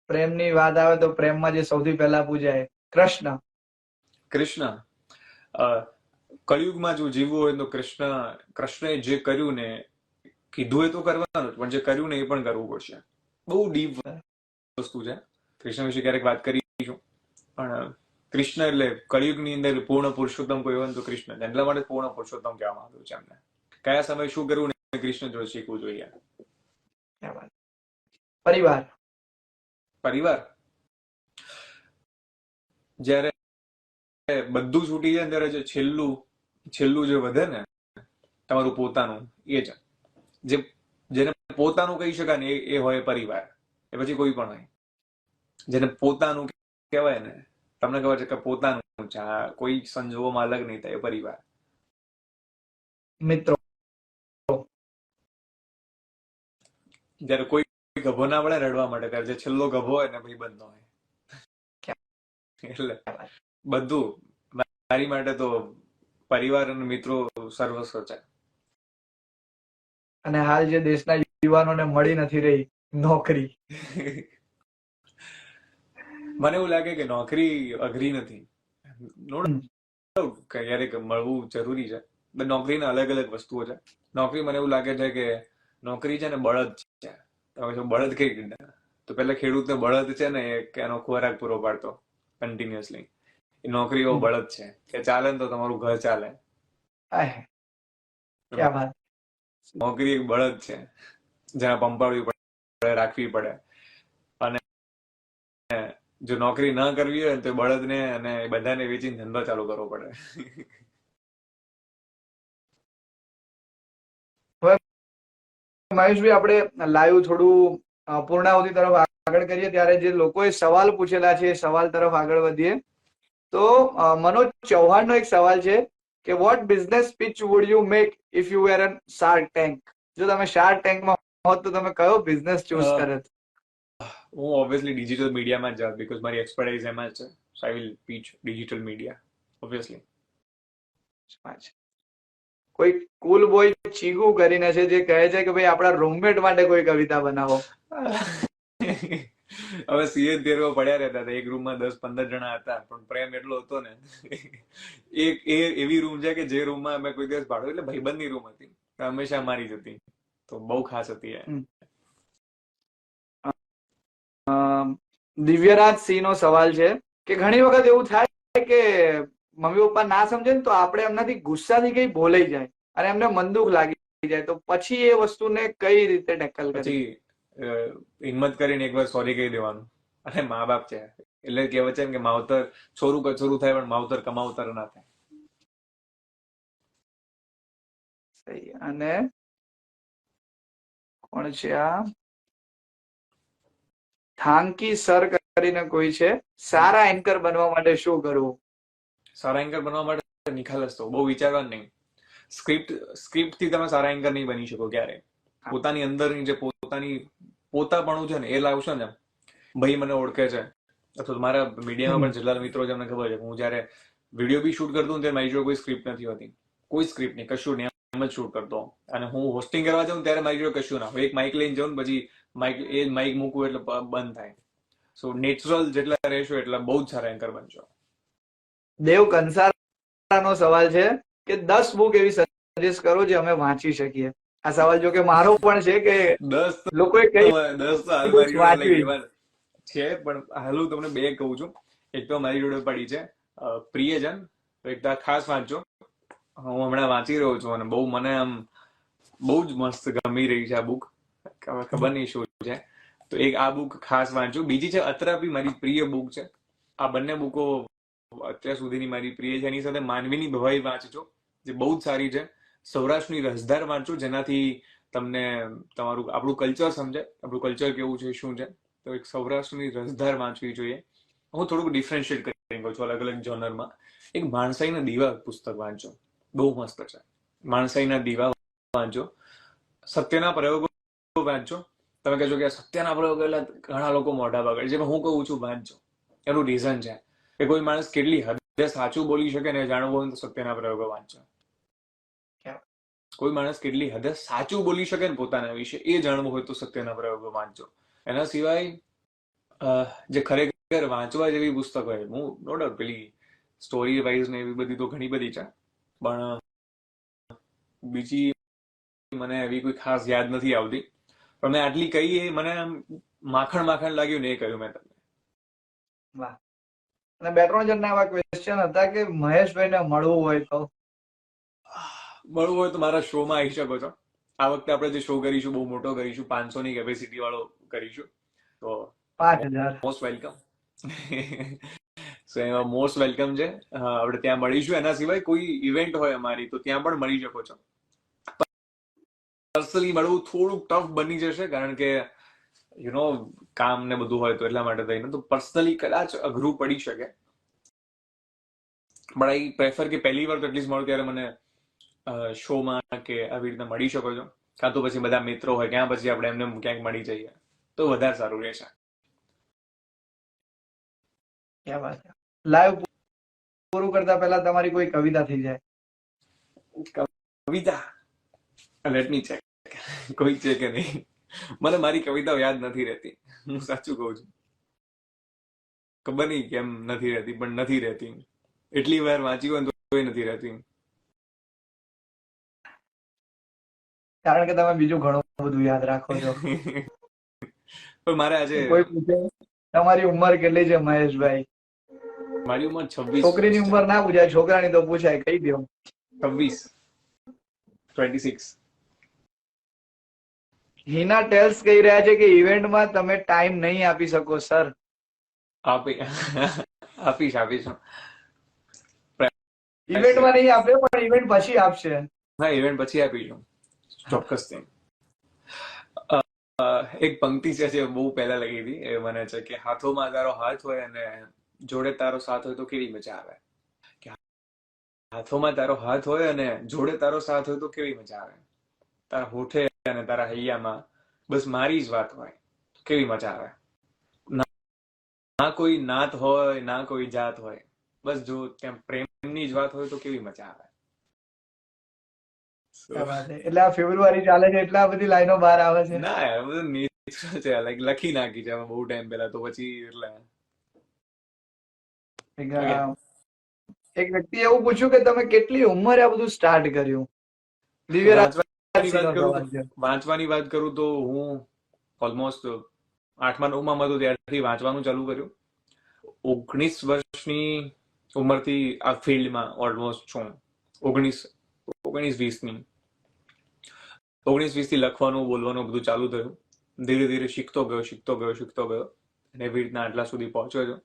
પ્રેમની વાત આવે તો પ્રેમમાં જે સૌથી પહેલા પૂજાય કૃષ્ણ. કળિયુગમાં જો જીવવું હોય તો કૃષ્ણએ જે કર્યું ને, કીધું એ તો કરવાનું, પણ જે કર્યું ને એ પણ કરવું પડશે. બહુ ડીપ વસ્તુ છે, કૃષ્ણ વિશે ક્યારેક વાત કરીશું. પણ કૃષ્ણ એટલે કળિયુગની અંદર પૂર્ણ પુરુષોત્તમ કોઈ હોય તો કૃષ્ણ, એટલા માટે પૂર્ણ પુરુષોત્તમ કહેવામાં આવ્યું છે એમને. કયા સમય શું કરવું ને કૃષ્ણ જોડે શીખવું જોઈએ. પરિવાર જયારે બધું છૂટી જાય ત્યારે જે છેલ્લું જે વધે ને તમારું પોતાનું, એ છે જેને પોતાનું કહી શકાય ને એ હોય પરિવાર. એ પછી કોઈ પણ હોય જેને પોતાનું કહેવાય ને, તમને ખબર છે કે પોતાનું છે, કોઈ સંજોગોમાં અલગ નહીં થાય, પરિવાર. મિત્રો જયારે કોઈ ગભો ના પડે રડવા માટે, ત્યારે જે છેલ્લો ગભો હોય ને ભાઈ બંધ હોય. એટલે બધું મારી માટે તો પરિવાર અને મિત્રો સર્વસ્વ છે. અને હાલ જે દેશના યુવાનોને મળી નથી રહી નોકરી. મને એવું લાગે કે નોકરી અઘરી નથી, ક્યારેક મળવું જરૂરી છે. નોકરીના અલગ અલગ વસ્તુઓ છે. નોકરી મને એવું લાગે છે કે નોકરી છે ને બળદ છે. તમે બળદ કઈ રીતે, તો પેલા ખેડૂતને બળદ છે ને એનો ખોરાક પૂરો પાડતો કન્ટિન્યુઅસલી. એ નોકરી એવો બળદ છે કે ચાલે ને તો તમારું ઘર ચાલે. નોકરી એક બળદ છે જેને પંપાળવી પડે, રાખવી પડે. અને જો નોકરી ના કરવી હોય તો બળદને અને બધાને વેચીને ધંધો ચાલુ કરવો પડે. મહેશભાઈ, આપણે લાઈવ થોડું પૂર્ણાહુતિ તરફ આગળ કરીએ, ત્યારે જે લોકોએ સવાલ પૂછેલા છે એ સવાલ તરફ આગળ વધીએ. તો મનોજ ચૌહાણનો એક સવાલ છે કે what business pitch would you make if you were an Shark Tank? જો તમે શાર્ક ટેન્કમાં હોત તો તમે કયો બિઝનેસ ચૂઝ કરે? હું ઓબ્વિયસલી ડિજિટલ મીડિયામાં જ જાઉં, બીકોઝ મારી એક્સપર્ટાઇઝ એમાં છે. So I will pitch digital media obviously. કોઈ કુલ બોય ચીગુ કરીને છે જે કહે છે કે ભાઈ આપણા રૂમમેટ માટે કોઈ કવિતા બનાવો. હવે સીએ તેરવા પડ્યા રહેતા હતા, એક રૂમમાં 10-15 જણા હતા, પણ પ્રેમ એટલો હતો ને. એ એવી રૂમ છે કે જે રૂમમાં અમે કોઈ દિવસ ભાડું, એટલે ભાઈબંધની રૂમ હતી, હંમેશા મારી જ હતી, તો બહુ ખાસ હતી એ. દિવ્યરાજ સિંહ નો સવાલ છે કે ઘણી વખત એવું થાય કે મમ્મી પપ્પા ના સમજે ને તો આપણે એમનાથી ગુસ્સાથી કઈ બોલાઈ જાય અને એમને મન દુઃખ લાગી જાય, તો પછી એ વસ્તુને કઈ રીતે ટેકલ કરી? પછી હિંમત કરીને એકવાર સોરી કહી દેવાનું. અને મા બાપ છે એટલે કહેવત છે ને કે માવતર છોરું કચોરું થાય પણ માવતર કમાવતર ના થાય. અને કોણ છે આ? થાંકી સર કરીને કોઈ છે, સારા એન્કર બનવા માટે શું કરવું? સારા એન્કર બનવા માટે નિખાલસ તો બહુ વિચારવાનું નહીં. સ્ક્રિપ્ટ થી તમે સારા એન્કર નહીં બની શકો ક્યારે. પોતાની અંદરની જે પોતાની પોતાપણું છે ને એ લાવશો ને. ભાઈ મને ઓળખે છે, અથવા મારા મીડિયામાં પણ જેટલા મિત્રો છે એમને ખબર છે, હું જયારે વિડીયો બી શૂટ કરતો ત્યારે મારી જોડે કોઈ સ્ક્રિપ્ટ નથી હોતી, કોઈ સ્ક્રિપ્ટ નહીં, કશું નહીં, એમ જ શૂટ કરતો. અને હું હોસ્ટિંગ કરવા જાઉં ત્યારે મારી જોડે કશું ના હોય, એક માઇક લઈને જાઉં પછી માઇક મૂકવું એટલે બંધ થાય. સો નેચરલ જેટલા રહેશો એટલા બહુ જ સારા એન્કર બનશો. દેવ કંસારાનો સવાલ છે કે 10 બુક એવી સજેસ્ટ કરો જે અમે વાંચી શકીએ. આ સવાલ જો કે મારો પણ છે કે 10 લોકોએ કઈ 10 તો હાલ બુક્સ મારી જોડે વાંચવી છે, પણ હાલ હું તમને 2 કહું છું. એક તો મારી જોડે પડી છે પ્રિયજન, તો એક તો ખાસ વાંચજો. હું હમણાં વાંચી રહ્યો છું અને બહુ મને આમ બહુ જ મસ્ત ગમી રહી છે આ બુક, ખબર નહીં શું છે. તો એક આ બુક ખાસ વાંચજો. બીજી છે અત્રાપી, મારી પ્રિય બુક છે. આ બંને બુકો અત્યાર સુધીની મારી પ્રિય છે. એની સાથે માનવીની ભવાઈ વાંચજો, જે બહુ જ સારી છે. સૌરાષ્ટ્રની રસધાર વાંચો, જેનાથી તમને તમારું આપણું કલ્ચર સમજાય, આપણું કલ્ચર કેવું છે, શું છે. તો એક સૌરાષ્ટ્રની રસધાર વાંચવી જોઈએ. હું થોડુંક ડિફરન્શિએટ કરી કહું છું અલગ અલગ જોનરમાં. એક માણસાઈના દીવા પુસ્તક વાંચો, બહુ મસ્ત છે. માણસાઈના દીવા વાંચો. સત્યના પ્રયોગો વાંચો. તમે કહેશો કે સત્યના પ્રયોગો એટલે ઘણા લોકો મોઢા બગાડે છે, હું કહું છું વાંચો. એનું રીઝન છે કે કોઈ માણસ કેટલી હદે સાચું બોલી શકે ને જાણવું હોય તો સત્યના પ્રયોગો વાંચો. કોઈ માણસ કેટલી હદે સાચું બોલી શકે ને પોતાના વિશે એ જાણવું હોય તો સત્યના પ્રયોગો વાંચો. એના સિવાય જે ખરેખર વાંચવા જેવી પુસ્તક હોય, હું નો ડાઉટ પેલી સ્ટોરી વાઇઝ ને એવી બધી તો ઘણી બધી છે, પણ બીજી મને એવી કોઈ ખાસ યાદ નથી આવતી. પણ મેં આટલી કહી એ મને માખણ માખણ લાગ્યું ને એ કહ્યું મેં તમને. વાહ. અને 2-3 જણના એવા ક્વેશ્ચન હતા કે મહેશભાઈને મળવું હોય તો મળવું હોય તો મારા શોમાં આવી શકો છો. આ વખતે આપણે જે શો કરીશું બહુ મોટો કરીશું, 500ની કેપેસિટી વાળો કરીશું, તો 5000 મોસ્ટ વેલકમ. સો એમાં મોસ્ટ વેલકમ છે. આપણે ત્યાં મળીશું. એના સિવાય કોઈ ઇવેન્ટ હોય અમારી તો ત્યાં પણ મળી શકો છો. પર્સનલી મળવું થોડુંક ટફ બની જશે, કારણ કે કામ ને બધું હોય તો એટલા માટે થઈને તો પર્સનલી કદાચ અઘરું પડી શકે. બટ આઈ પ્રેફર કે પહેલી વાર તો એટલીસ્ટ મળો ત્યારે મને શોમાં કે આવી રીતે મળી શકો છો, કાં તો પછી બધા મિત્રો હોય ત્યાં પછી આપણે એમને ક્યાંક મળી જઈએ તો વધારે સારું રહેશે. ક્યાં વાત છે. લાઈવ પૂરું કરતા પહેલા તમારી કોઈ કવિતા થઈ જાય. કવિતા લેટ મી ચેક, કોઈ છે કે નહીં. મને મારી કવિતાઓ યાદ નથી રહેતી, હું સાચું કહું છું. ખબર નહીં કેમ નથી રહેતી, પણ નથી રહેતી. એટલી વાર વાંચી હોય તો નથી રહેતી. કારણ કે તમે બીજું ઘણું બધું યાદ રાખો છો. પણ મારે આજે કોઈ પૂછે તમારી ઉંમર કેટલી છે મહેશભાઈ? મારી ઉંમર 26 છોકરીની ઉંમર ના પૂછાય, છોકરાની તો પૂછાય, કહી દો. 26. હિના ટેલ્સ કહી રહ્યા છે કે ઇવેન્ટમાં તમે ટાઈમ નહીં આપી શકો સર. આપીશ. ઇવેન્ટમાં નહીં આપે પણ ઇવેન્ટ પછી આપશે. હા, ઇવેન્ટ પછી આપીશું ચોક્કસ. એક પંક્તિ છે જે બહુ પહેલા લગી હતી, એ મને છે કે હાથોમાં તારો હાથ હોય અને જોડે તારો સાથ હોય તો કેવી મજા આવે. હાથોમાં તારો હાથ હોય અને જોડે તારો સાથ હોય તો કેવી મજા આવે. તારા હોઠે અને તારા હૈયામાં બસ મારી જ વાત હોય તો કેવી મજા આવે. ના કોઈ નાત હોય, ના કોઈ જાત હોય, બસ જો ત્યાં પ્રેમની જ વાત હોય તો કેવી મજા આવે. એટલે આ ફેબ્રુઆરી ચાલે છે એટલે આ બધી લાઈનો બહાર આવે છે. ના, બધું છે, લાઈક લખી નાખી છે બહુ ટાઈમ પહેલા, તો પછી એટલે એક અગેન એક વ્યક્તિએ એવું પૂછ્યું કે તમે કેટલી ઉંમરે આ બધું સ્ટાર્ટ કર્યું? દિવ્યરાજ વાંચવાની વાત સિંહનો કરું તો સવાલ છે. હું ઓલમોસ્ટ 8મા 9મા હતો ત્યારથી વાંચવાનું ચાલુ કર્યું. 19 વર્ષની ઉંમરથી આ ફિલ્ડમાં ઓલમોસ્ટ છું. 19-20ની 19-20થી લખવાનું બોલવાનું બધું ચાલુ થયું. ધીરે ધીરે શીખતો ગયો અને એવી રીતના આટલા સુધી પહોંચ્યો છું.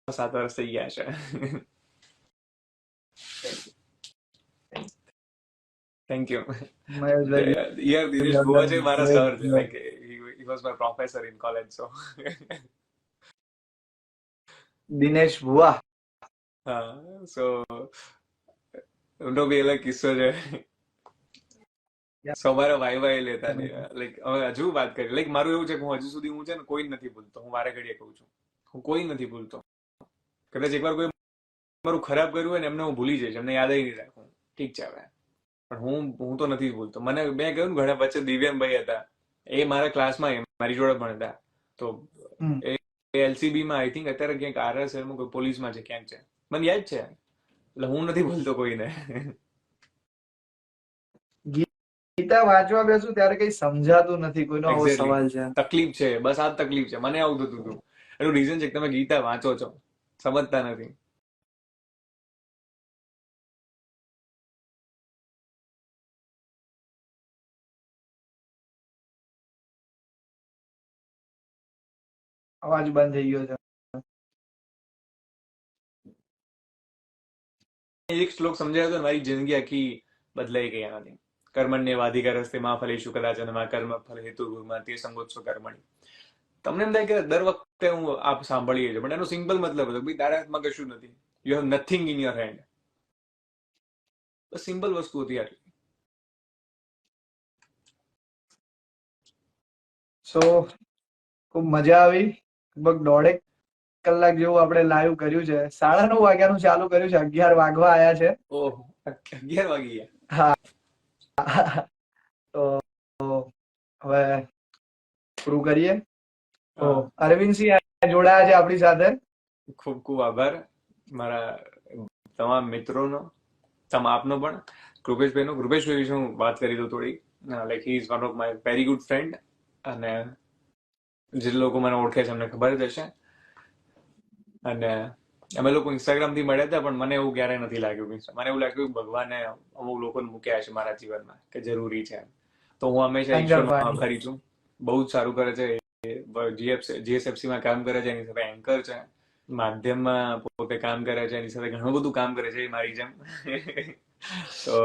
6-7 વર્ષ થઈ ગયા છે. Thank you. મહેશભાઈ, યાર દિનેશ ભુવા છે મારા સર છે, like he was my professor in college, so Dinesh Bhuva. હા, સો નો બી અલગ કિસ્સો છે. સો મારા વાય લેતા નહીં, લાઈક હવે હજુ વાત કરી, લાઈક મારું એવું છે કે હું હજુ સુધી હું છે ને કોઈ નથી ભૂલતો. હું વારે ઘડીએ કહું છું, હું કોઈ નથી ભૂલતો. કદાચ એકવાર કોઈ મારું ખરાબ કર્યું હોય ને એમને હું ભૂલી જઈશ, એમને યાદ નહીં રાખું, ઠીક છે હવે, પણ હું તો નથી ભૂલતો. મને મેં કહ્યું ને ઘણા વચ્ચે દિવ્યાંગભાઈ હતા, એ મારા ક્લાસમાં મારી જોડે ભણતા, તો એ LCB માં આઈ થિંક અત્યારે ક્યાંક RSL માં કોઈ પોલીસમાં છે ક્યાંક છે, મને યાદ છે. એટલે હું નથી ભૂલતો કોઈને. ગીતા વાંચવા બેસું ત્યારે કઈ સમજાતું નથી, કોઈનો આવો એક્ઝેક્ટલી સવાલ છે. તકલીફ છે, બસ આ જ તકલીફ છે. મને આવું થતું હતું. એનું રીઝન છે કે તમે ગીતા વાંચો છો, સમજતા નથી. અવાજ બંધ થઈ ગયો છે. એક શ્લોક સમજાયો તો મારી જિંદગી આખી બદલાઈ ગઈ આનાથી. કર્મણ્યેવાધિકારસ્તે મા ફલેષુ કદાચન મા કર્મ ફલ હેતુ તે સંગોત્સો કર્મણિ. તમને એમ થાય કે દર વખતે હું આપ સાંભળીએ છીએ, પણ એનો સિમ્પલ મતલબ હતો ભાઈ તારા હાથમાં કશું નથી, you have nothing in your hand. Bus simple વસ્તુ હતી આટલી. સો ખૂબ મજા આવી. લગભગ 1.5 કલાક જેવું આપણે લાઈવ કર્યું છે. 9:30 વાગ્યાનું ચાલુ કર્યું છે, 11 વાગવા આયા છે. ઓહ, 11 વાગી ગયા. હા, તો હવે પૂરું કરીએ. તો અરવિંદસિંહ જોડાયા છે આપણી સાથે. ખૂબ ખૂબ આભાર મારા તમામ મિત્રોનો, આપનો પણ. કૃપેશભાઈ વિશે હું વાત કરી દઉં થોડી. Like he is one of my very good friend, અને જે લોકો મને ઓળખે છે એમને ખબર જ હશે. અને અમે લોકો ઇન્સ્ટાગ્રામ થી મળ્યા હતા, પણ મને એવું ક્યારેય નથી લાગ્યું. મને એવું લાગ્યું કે ભગવાને અમુક લોકોને મૂક્યા છે મારા જીવનમાં કે જરૂરી છે. તો હું હંમેશા ઈશ્વરનો આભારી છું. બહુ જ સારું કરે છે. GSFC માં કામ કરે છે, એની સાથે એન્કર છે, માધ્યમમાં પોતે કામ કરે છે, એની સાથે ઘણું બધું કામ કરે છે મારી જેમ. તો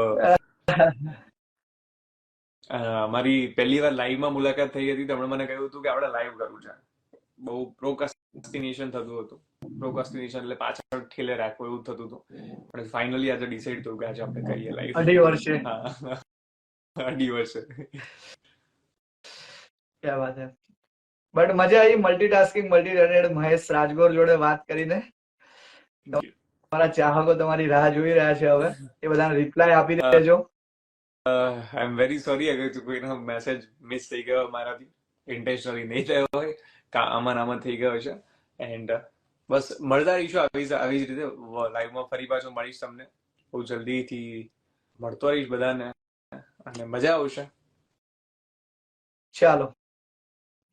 મારી પહેલી વાર લાઈવમાં મુલાકાત થઈ હતી, તો મને કહ્યું હતું કે આપણે લાઈવ કરવું છે. બહુ પ્રોકાસ્ટિનેશન થતું હતું. પ્રોકાસ્ટિનેશન એટલે પાછળ ઠેલે રાખવું એવું થતું હતું, પણ ફાઇનલી આજે ડિસાઈડ થયું કે આજે આપણે કરીએ લાઈવ. 2.5 વર્ષે. હા, 2.5 વર્ષે. ક્યાં વાત છે. બટ મજા આવી multitasking multi talented Mahesh Rajgor જોડે વાત કરીને. તમારા ચાહકો તમારી રાહ જોઈ રહ્યા છે હવે, એ બધાને રિપ્લાય આપી દેજો. આઈ એમ વેરી સોરી અગર કોઈનો મેસેજ મિસ થઈ ગયો મારાથી, ઇન્ટેન્શનલી નહીં થયો હોય, આમાં થઈ ગયો છે. એન્ડ બસ મળતા રહીશું આવી જ રીતે લાઈવમાં. ફરી પાછું મળીશ તમને બહુ જલ્દીથી, મળતો રહીશ બધાને અને મજા આવશે. ચાલો.